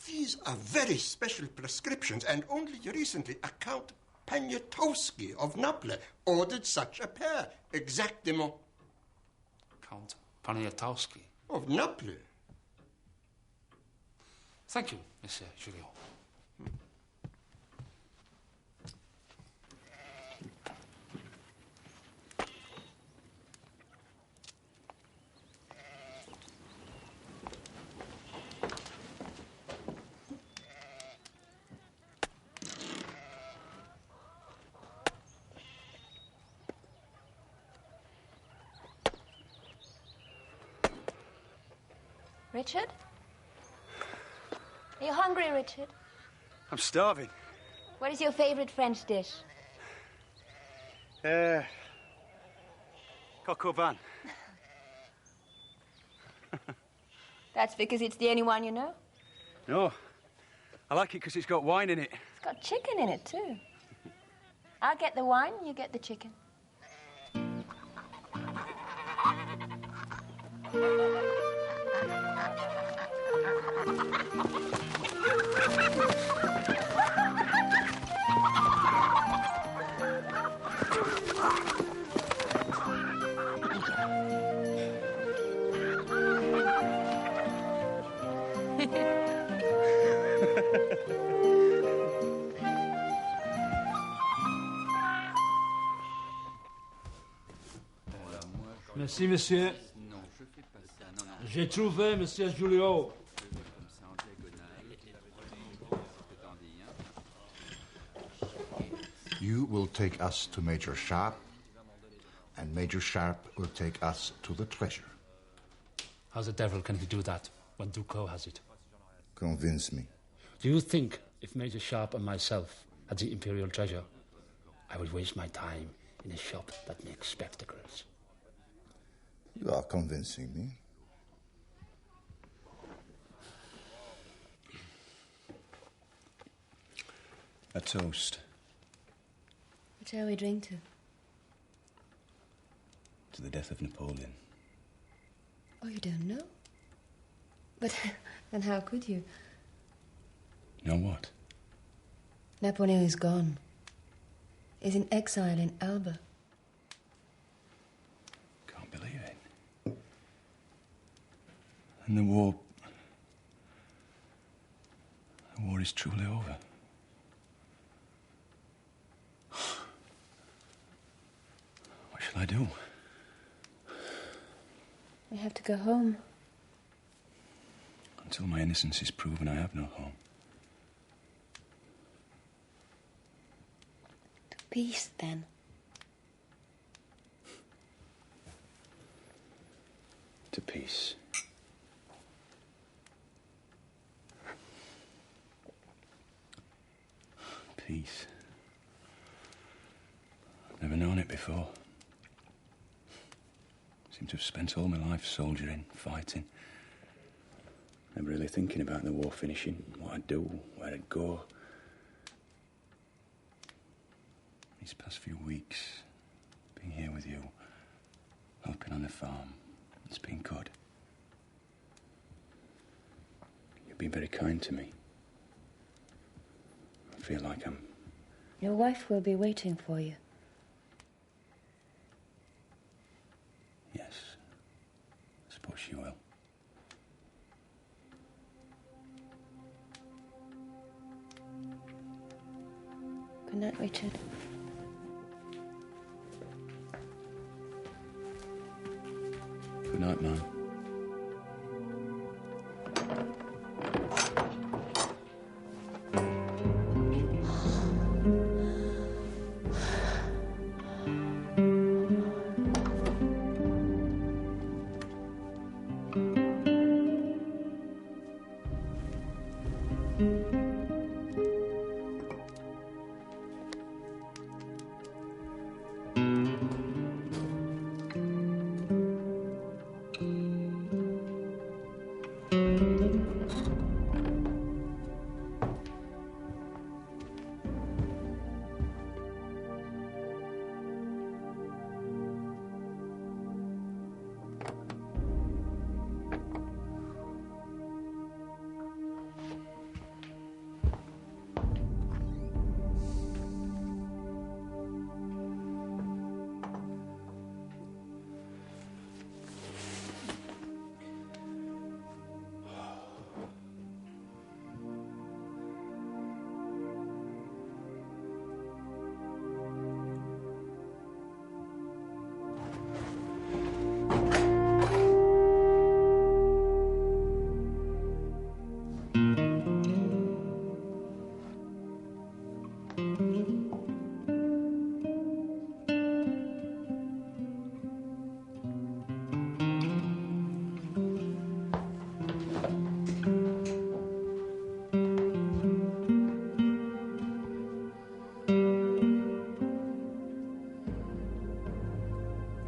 These are very special prescriptions, and only recently a Count Poniatowski of Naples ordered such a pair. Exactement. Count Poniatowski? Of Naples. Thank you, Monsieur Julio. Richard? Are you hungry, Richard? I'm starving. What is your favorite French dish? Coq au vin. That's because it's the only one you know? No. I like it because it's got wine in it. It's got chicken in it, too. I'll get the wine, you get the chicken. Merci, monsieur. J'ai trouvé Monsieur Julio. You will take us to Major Sharpe, and Major Sharpe will take us to the treasure. How the devil can he do that when Ducos has it? Convince me. Do you think if Major Sharpe and myself had the imperial treasure, I would waste my time in a shop that makes spectacles? You are convincing me. A toast. What shall we drink to? To the death of Napoleon. Oh, you don't know? But then how could you? Know what? Napoleon is gone. He's in exile in Elba. Can't believe it. And the war is truly over. What shall I do? We have to go home. Until my innocence is proven, I have no home. To peace, then. To peace. Peace. I've never known it before. Seem to have spent all my life soldiering, fighting. Never really thinking about the war finishing, what I'd do, where I'd go. These past few weeks, being here with you, helping on the farm, it's been good. You've been very kind to me. I feel like I'm... Your wife will be waiting for you. Yes, I suppose she will. Good night, Richard. Good night, Mum.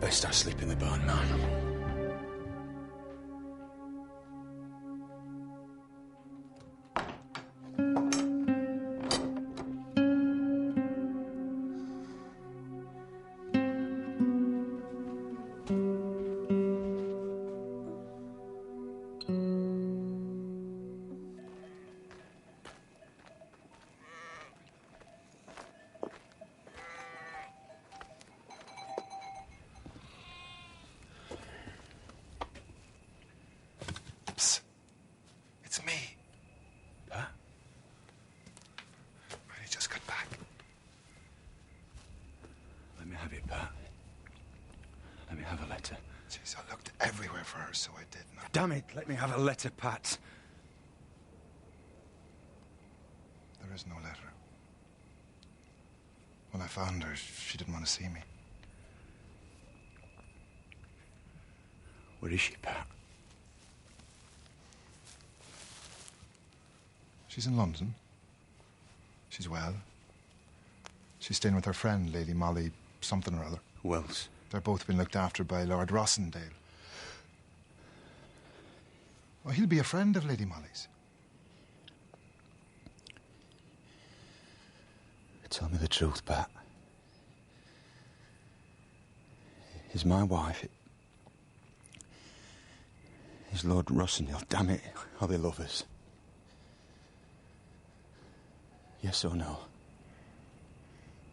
Best I sleep in the barn, man. It's me. Pat? I only just got back. Let me have it, Pat. Let me have a letter. Jeez, I looked everywhere for her, so I did not. Damn it, let me have a letter, Pat. There is no letter. When I found her, she didn't want to see me. Where is she, Pat? She's in London. She's well. She's staying with her friend, Lady Molly something or other. Who else? They're both been looked after by Lord Rossendale. Oh, he'll be a friend of Lady Molly's. Tell me the truth, Pat. Is my wife... Is Lord Rossendale... Damn it, are they lovers? Yes or no?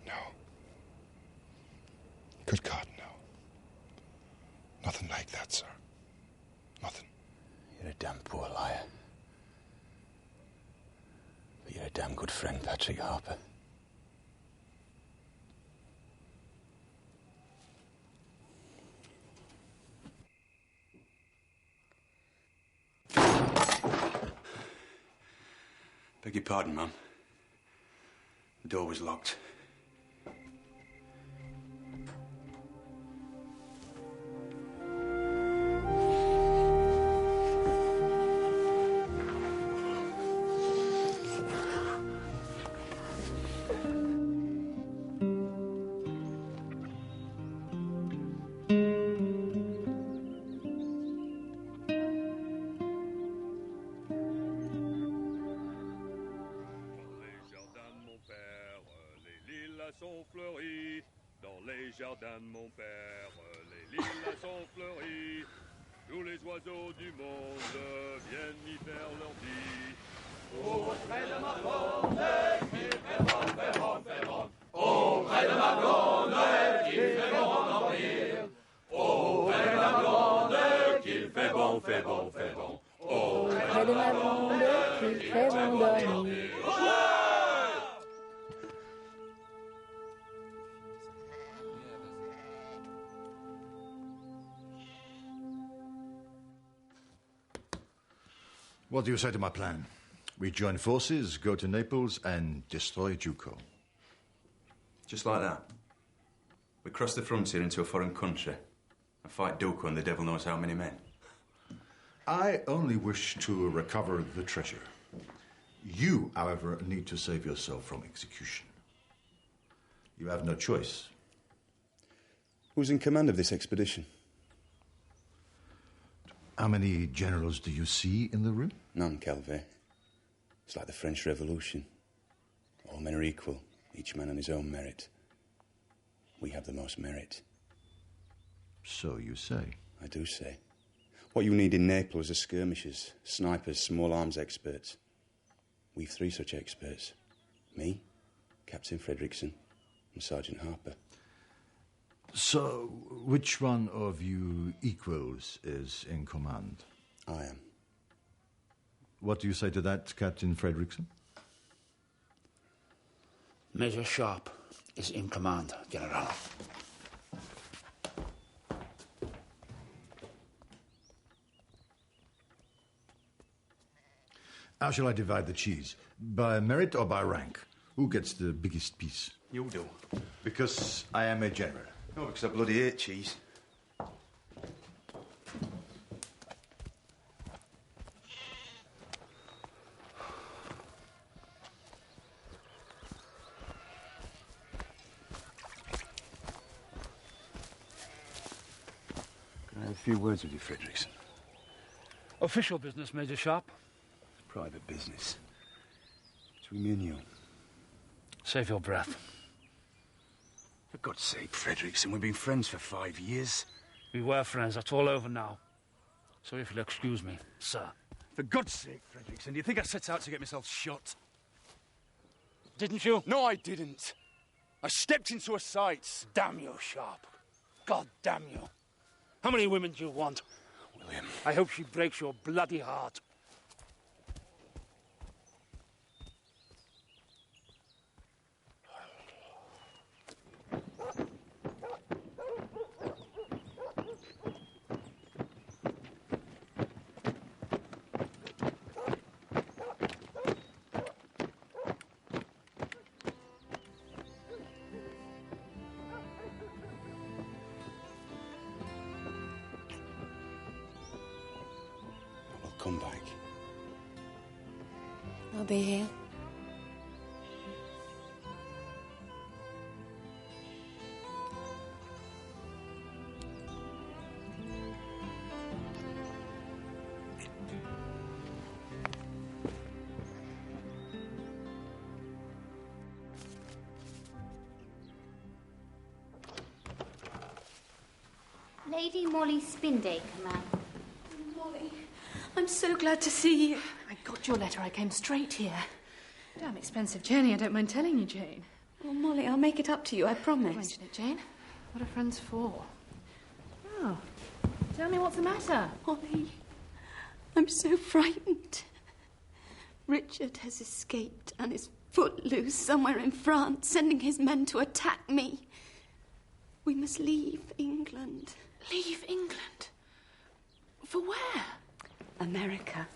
No. Good God, no. Nothing like that, sir. Nothing. You're a damn poor liar. But you're a damn good friend, Patrick Harper. Beg your pardon, Mum. The door was locked. jardins de mon père, les lilas sont fleuris. Tous les oiseaux du monde viennent y faire leur vie. Auprès de ma blonde qui fait bon, fait bon, fait bon. Auprès de ma blonde qui fait bon dormir. Auprès de ma blonde qu'il fait bon, fait bon, fait bon. Auprès de ma blonde qu'il fait bon dormir. What do you say to my plan? We join forces, go to Naples, and destroy Juco. Just like that. We cross the frontier into a foreign country and fight Duco and the devil knows how many men. I only wish to recover the treasure. You, however, need to save yourself from execution. You have no choice. Who's in command of this expedition? How many generals do you see in the room? None, Calvé. It's like the French Revolution. All men are equal, each man on his own merit. We have the most merit. So you say. I do say. What you need in Naples are skirmishers, snipers, small arms experts. We've 3 such experts. Me, Captain Fredrickson, and Sergeant Harper. So, which one of you equals is in command? I am. What do you say to that, Captain Fredrickson? Major Sharpe is in command, General. How shall I divide the cheese? By merit or by rank? Who gets the biggest piece? You do. Because I am a general. No, because I bloody hate cheese. Can I have a few words with you, Fredrickson? Official business, Major Sharpe. Private business. Between me and you. Save your breath. For God's sake, Fredrickson, we've been friends for 5 years. We were friends. That's all over now. So if you'll excuse me, sir. For God's sake, Fredrickson, do you think I set out to get myself shot? Didn't you? No, I didn't. I stepped into a sight. Damn you, Sharpe. God damn you. How many women do you want? William. I hope she breaks your bloody heart. Come back. I'll be here. Lady Molly Spindaker, ma'am. Molly, I'm so glad to see you. I got your letter. I came straight here. Damn expensive journey, I don't mind telling you, Jane. Oh, Molly, I'll make it up to you, I promise. Mention it, Jane. What are friends for? Oh, tell me what's the matter. Molly, I'm so frightened. Richard has escaped and is footloose somewhere in France, sending his men to attack me. We must leave England. Leave England? For where? America.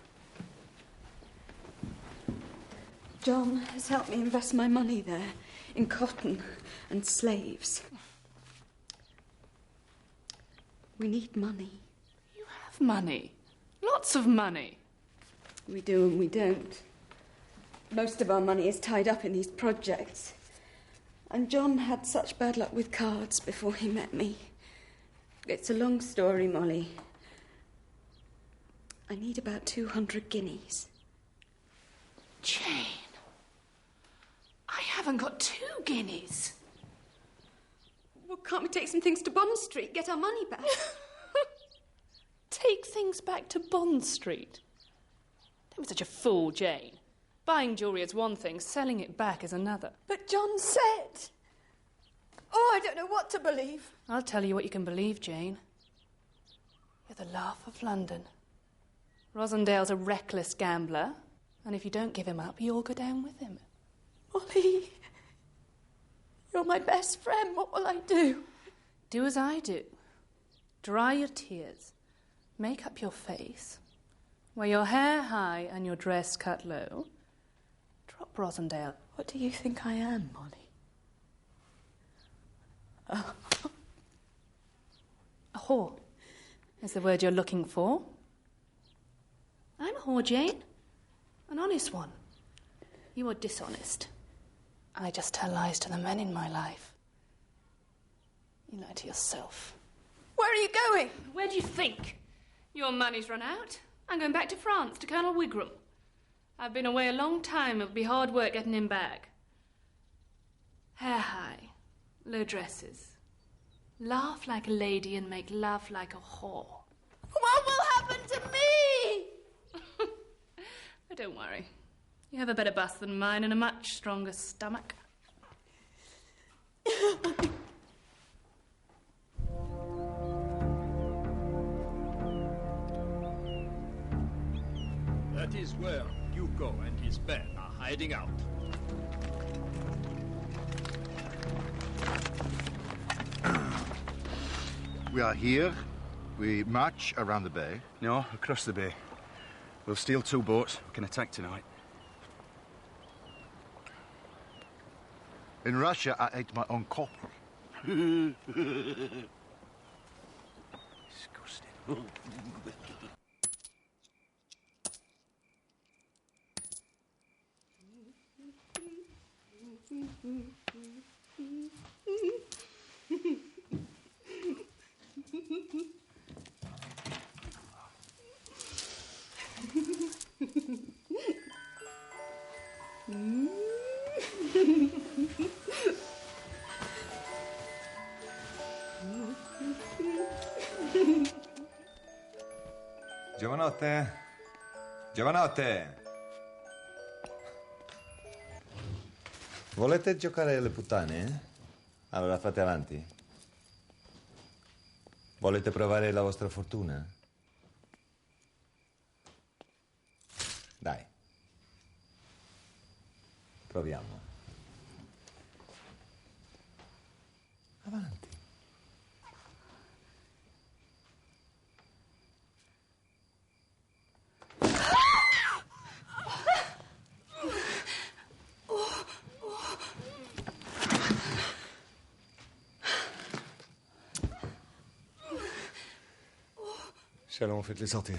John has helped me invest my money there in cotton and slaves. We need money. You have money. Lots of money. We do and we don't. Most of our money is tied up in these projects. And John had such bad luck with cards before he met me. It's a long story, Molly. I need about 200 guineas. Jane, I haven't got 2 guineas. Well, can't we take some things to Bond Street, get our money back? Take things back to Bond Street? Don't be such a fool, Jane. Buying jewellery is one thing, selling it back is another. But John said... Oh, I don't know what to believe. I'll tell you what you can believe, Jane. You're the laugh of London. Rosendale's a reckless gambler, and if you don't give him up, you'll go down with him. Molly, you're my best friend. What will I do? Do as I do. Dry your tears. Make up your face. Wear your hair high and your dress cut low. Drop Rosendale. What do you think I am, Molly? A whore is the word you're looking for. I'm a whore, Jane. An honest one. You are dishonest. I just tell lies to the men in my life. You lie to yourself. Where are you going? Where do you think? Your money's run out. I'm going back to France, to Colonel Wigram. I've been away a long time. It'll be hard work getting him back. Hair high, low dresses. Laugh like a lady and make love like a whore. What will happen to me? But don't worry. You have a better bust than mine and a much stronger stomach. That is where Hugo and his men are hiding out. We are here. We march around the bay. No, across the bay. We'll steal 2 boats. We can attack tonight. In Russia, I ate my own corporal. Disgusting. Giovanotte! Giovanotte! Volete giocare alle puttane? Allora fate avanti. Volete provare la vostra fortuna? Dai. Proviamo. Avanti. Allons, faites-les sortir.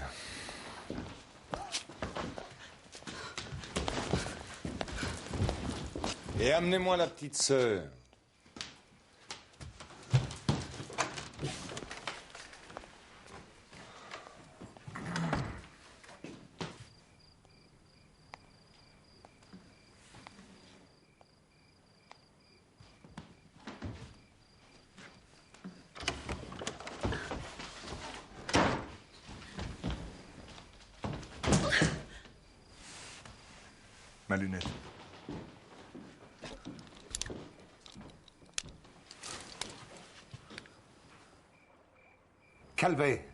Et amenez-moi la petite sœur. Ma lunette. Calvé.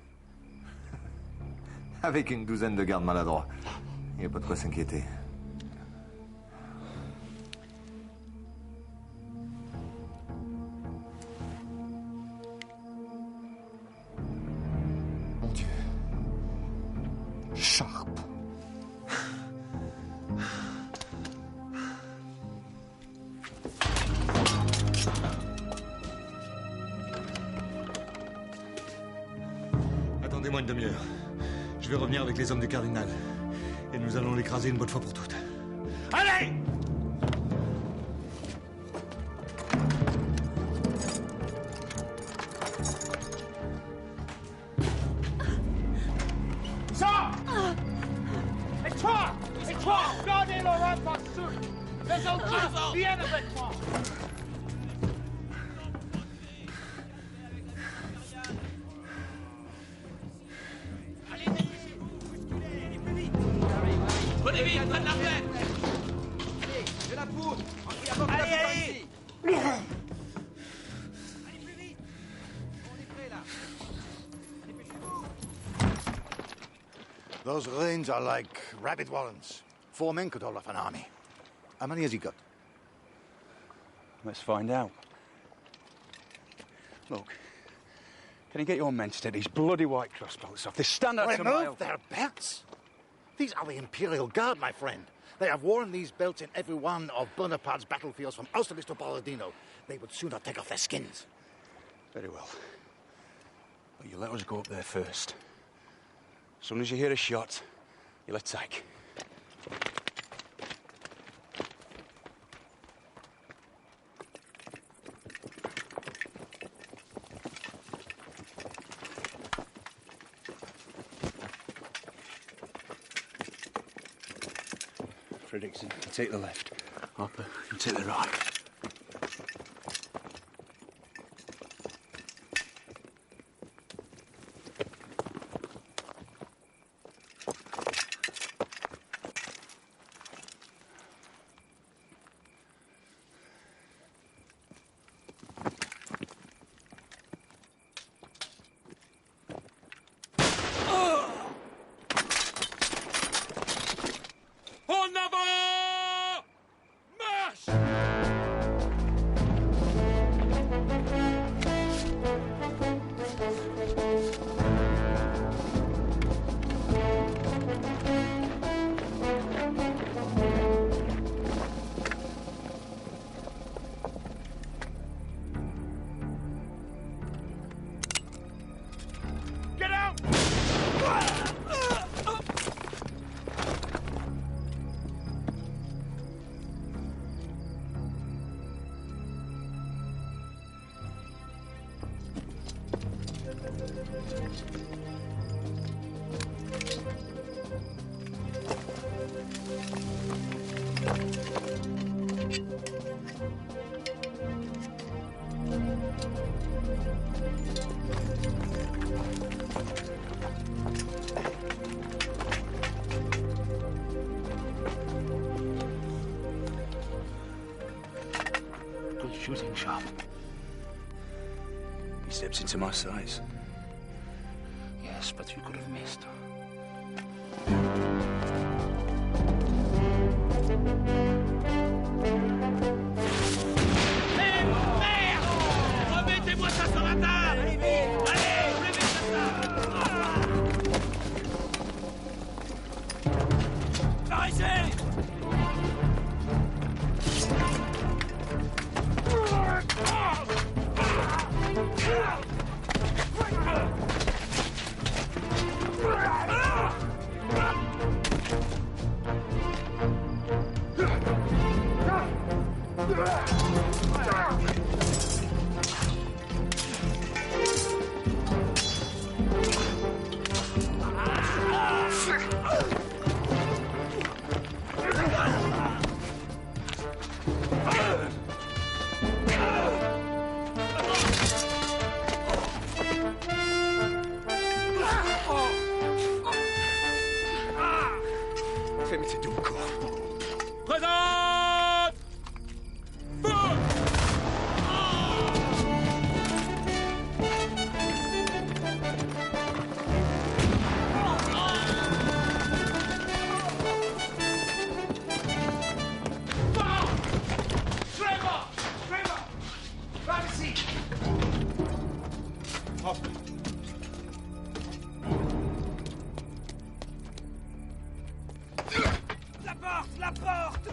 Avec une douzaine de gardes maladroits. Il n'y a pas de quoi s'inquiéter. Mon Dieu. Sharpe. Attendez-moi une demi-heure. Je vais revenir avec les hommes du cardinal. Et nous allons l'écraser une bonne fois pour toutes. Allez! Ça! Et toi, gardez le rempart sur. Les autres, viennent avec moi. Those reins are like rabbit warrens. 4 men could hold off an army. How many has he got? Let's find out. Look, can you get your men to take these bloody white cross belts off? They stand out to my... Remove their belts? These are the Imperial Guard, my friend. They have worn these belts in every one of Bonaparte's battlefields from Austerlitz to Borodino. They would sooner take off their skins. Very well. But you let us go up there first. As soon as you hear a shot, you'll attack. Fredrickson, you take the left. Harper, you take the right. Good shooting, Sharpe. He steps into my sights. Yes, but you could have missed. Remettez-moi ça sur la table! Allez, vite! Allez, remettez ça! Par ici! Fais-moi tes double corps. Présente! Feu! La porte! La porte!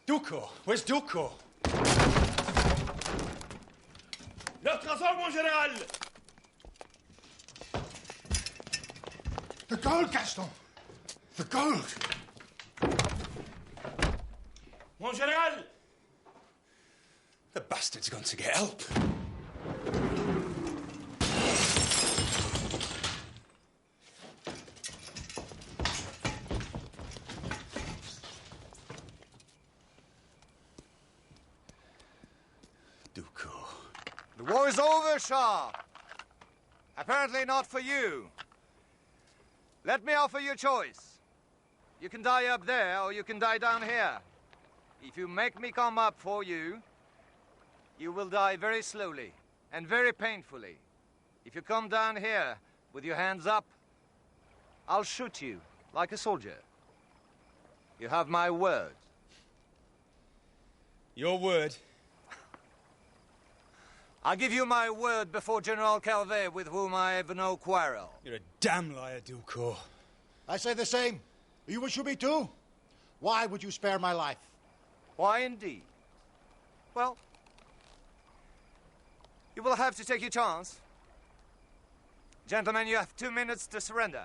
Duco! Where's Duco? Leur transforme, mon général! The gold, Gaston! The gold! Mon Général! The bastard's gone to get help. The war is over, Sharpe. Apparently not for you. Let me offer you a choice. You can die up there, or you can die down here. If you make me come up for you, you will die very slowly and very painfully. If you come down here with your hands up, I'll shoot you like a soldier. You have my word. Your word? I give you my word before General Calvet, with whom I have no quarrel. You're a damn liar, Ducour. I say the same. You would shoot me too? Why would you spare my life? Why, indeed? Well, you will have to take your chance. Gentlemen, you have 2 minutes to surrender.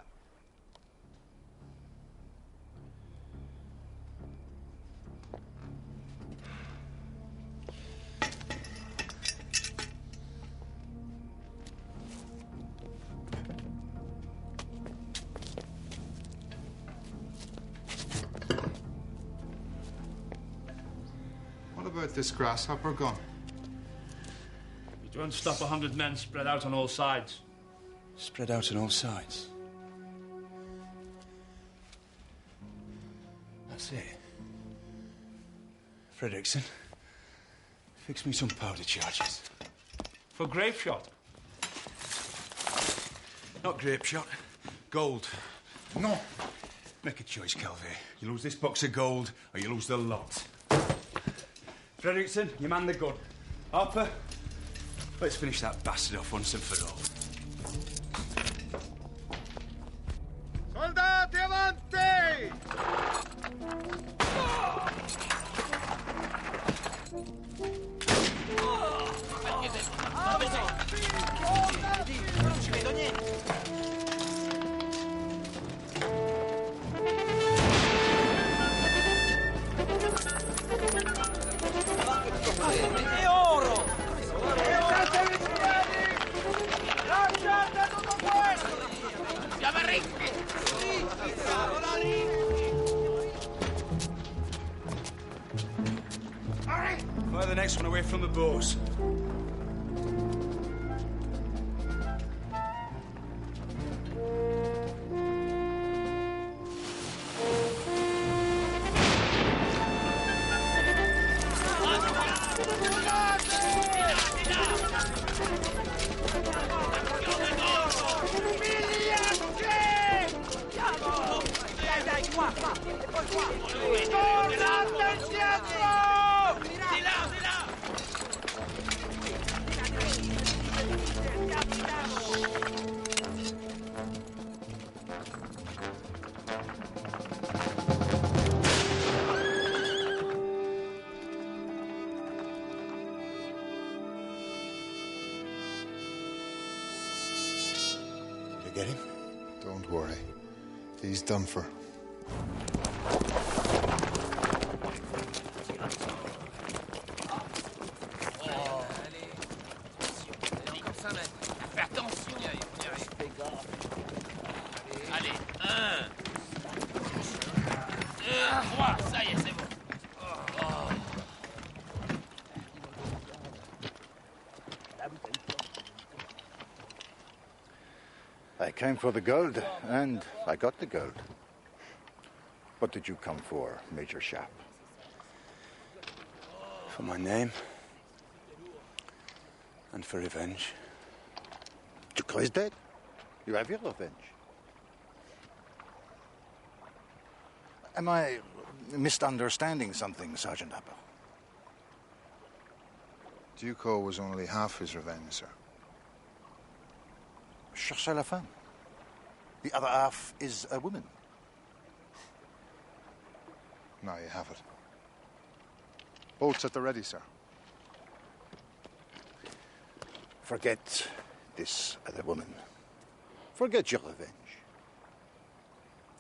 What about this grasshopper gun? It won't stop 100 men spread out on all sides. Spread out on all sides? That's it. Fredrickson, fix me some powder charges. For grape shot? Not grape shot. Gold. No. Make a choice, Calvet. You lose this box of gold, or you lose the lot. Fredrickson, you man the gun. Harper, let's finish that bastard off once and for all. Soldati avanti! Non ci vedo niente. È oro! Lasciatevi spiedi! Lasciate tutto questo! Siamo ricchi! Siamo la Fire the next one away from the bows. Dai, qua! E poi qua! Tornate indietro! Di là, di là! You get him? Don't worry. He's done for. Fais attention! Allez, 1, 2, 3, ça y est, c'est bon. I came for the gold, and I got the gold. What did you come for, Major Sharpe? For my name. And for revenge. Ducour is dead. You have your revenge. Am I misunderstanding something, Sergeant Harper? Ducour was only half his revenge, sir. Cherchez la femme. The other half is a woman. Now you have it. Boats at the ready, sir. Forget this other woman. Forget your revenge.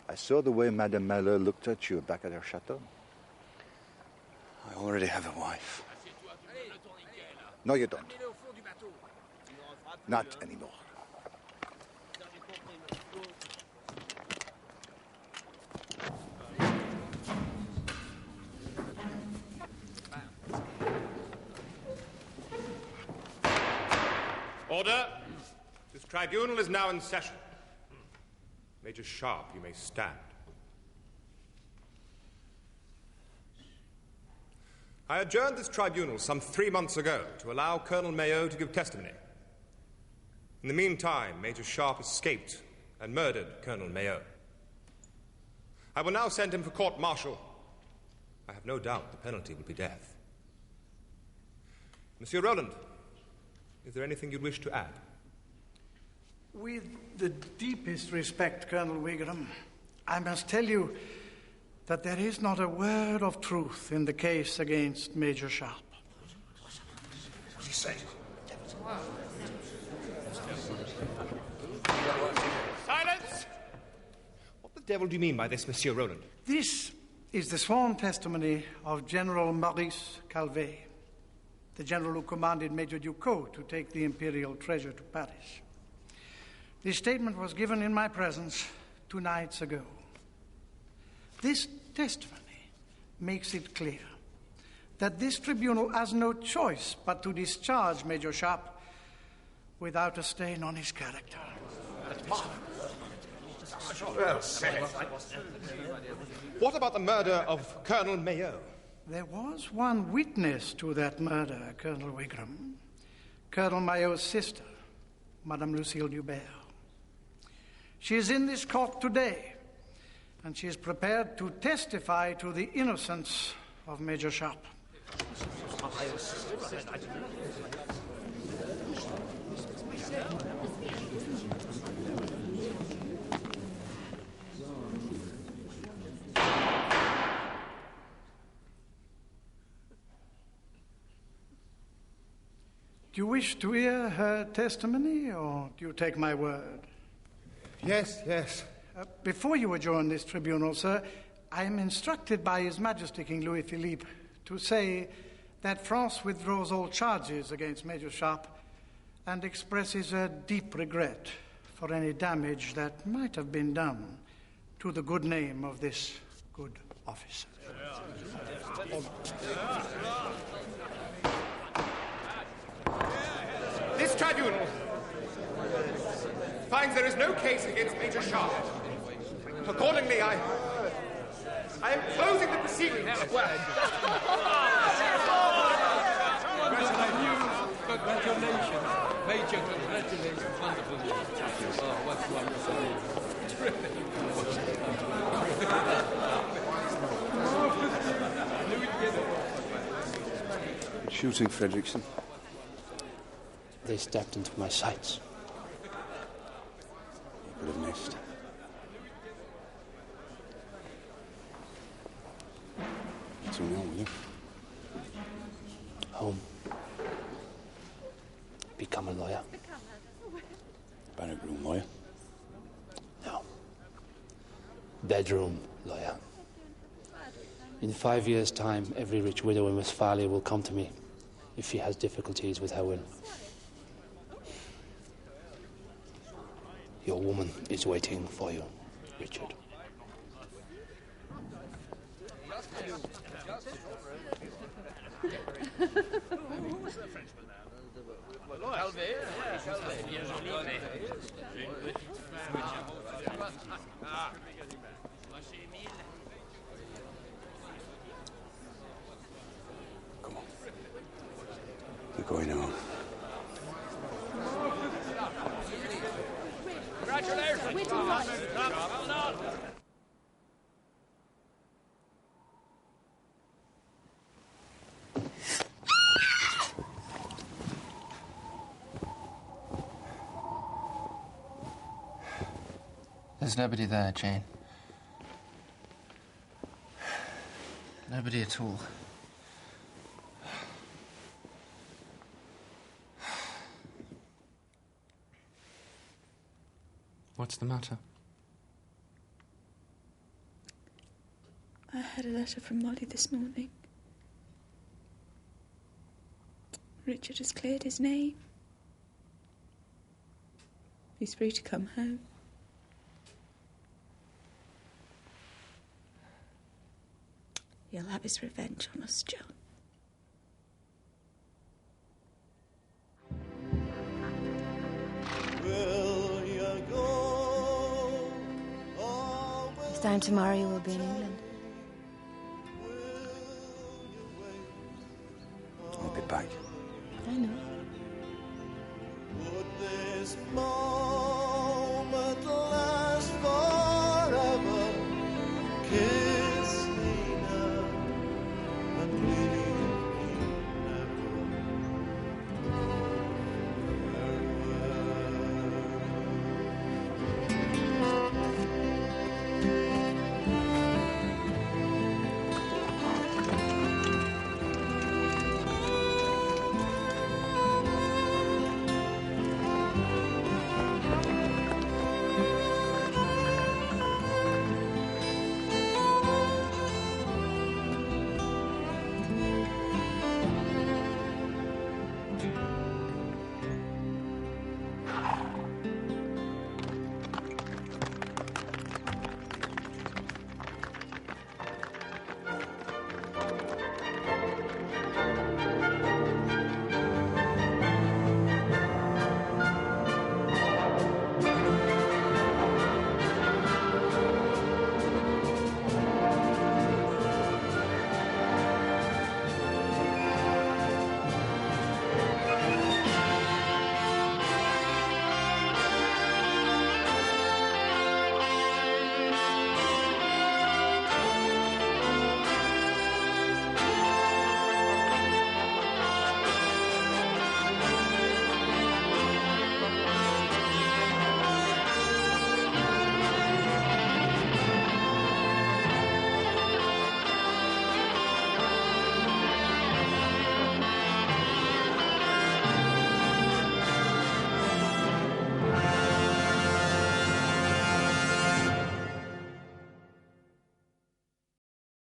I saw the way Madame Malheur looked at you back at her chateau. I already have a wife. No, you don't. Not anymore. Order. This tribunal is now in session. Major Sharpe, you may stand. I adjourned this tribunal some 3 months ago to allow Colonel Maillot to give testimony. In the meantime, Major Sharpe escaped and murdered Colonel Maillot. I will now send him for court-martial. I have no doubt the penalty will be death. Monsieur Roland, is there anything you'd wish to add? With the deepest respect, Colonel Wigram, I must tell you that there is not a word of truth in the case against Major Sharpe. What do you say? Silence! What the devil do you mean by this, Monsieur Roland? This is the sworn testimony of General Maurice Calvet, the general who commanded Major Ducot to take the imperial treasure to Paris. This statement was given in my presence 2 nights ago. This testimony makes it clear that this tribunal has no choice but to discharge Major Sharpe without a stain on his character. Well said. What about the murder of Colonel Maillot? There was one witness to that murder, Colonel Wigram. Colonel Maillot's sister, Madame Lucille Dubert. She is in this court today, and she is prepared to testify to the innocence of Major Sharpe. Do you wish to hear her testimony, or do you take my word? Yes, yes. Before you adjourn this tribunal, sir, I am instructed by His Majesty King Louis Philippe to say that France withdraws all charges against Major Sharpe and expresses a deep regret for any damage that might have been done to the good name of this good officer. This tribunal finds there is no case against Major Sharpe. Accordingly, I am closing the proceedings. Congratulations. Major, congratulations. Wonderful news. Oh, what's wonderful. Terrific. Shooting, Fredrickson. They stepped into my sights. You could have missed. So now, will you? Home. Become a lawyer. Barrack room lawyer? No. Bedroom lawyer. In 5 years' time, every rich widow in Westphalia will come to me if she has difficulties with her will. Your woman is waiting for you, Richard. Come on. We're going home. Congratulations! Well done! There's nobody there, Jane. Nobody at all. What's the matter? a letter from Molly this morning. Richard has cleared his name. He's free to come home. He'll have his revenge on us, John. This time tomorrow you will be in England. I'll be back. I know. Would this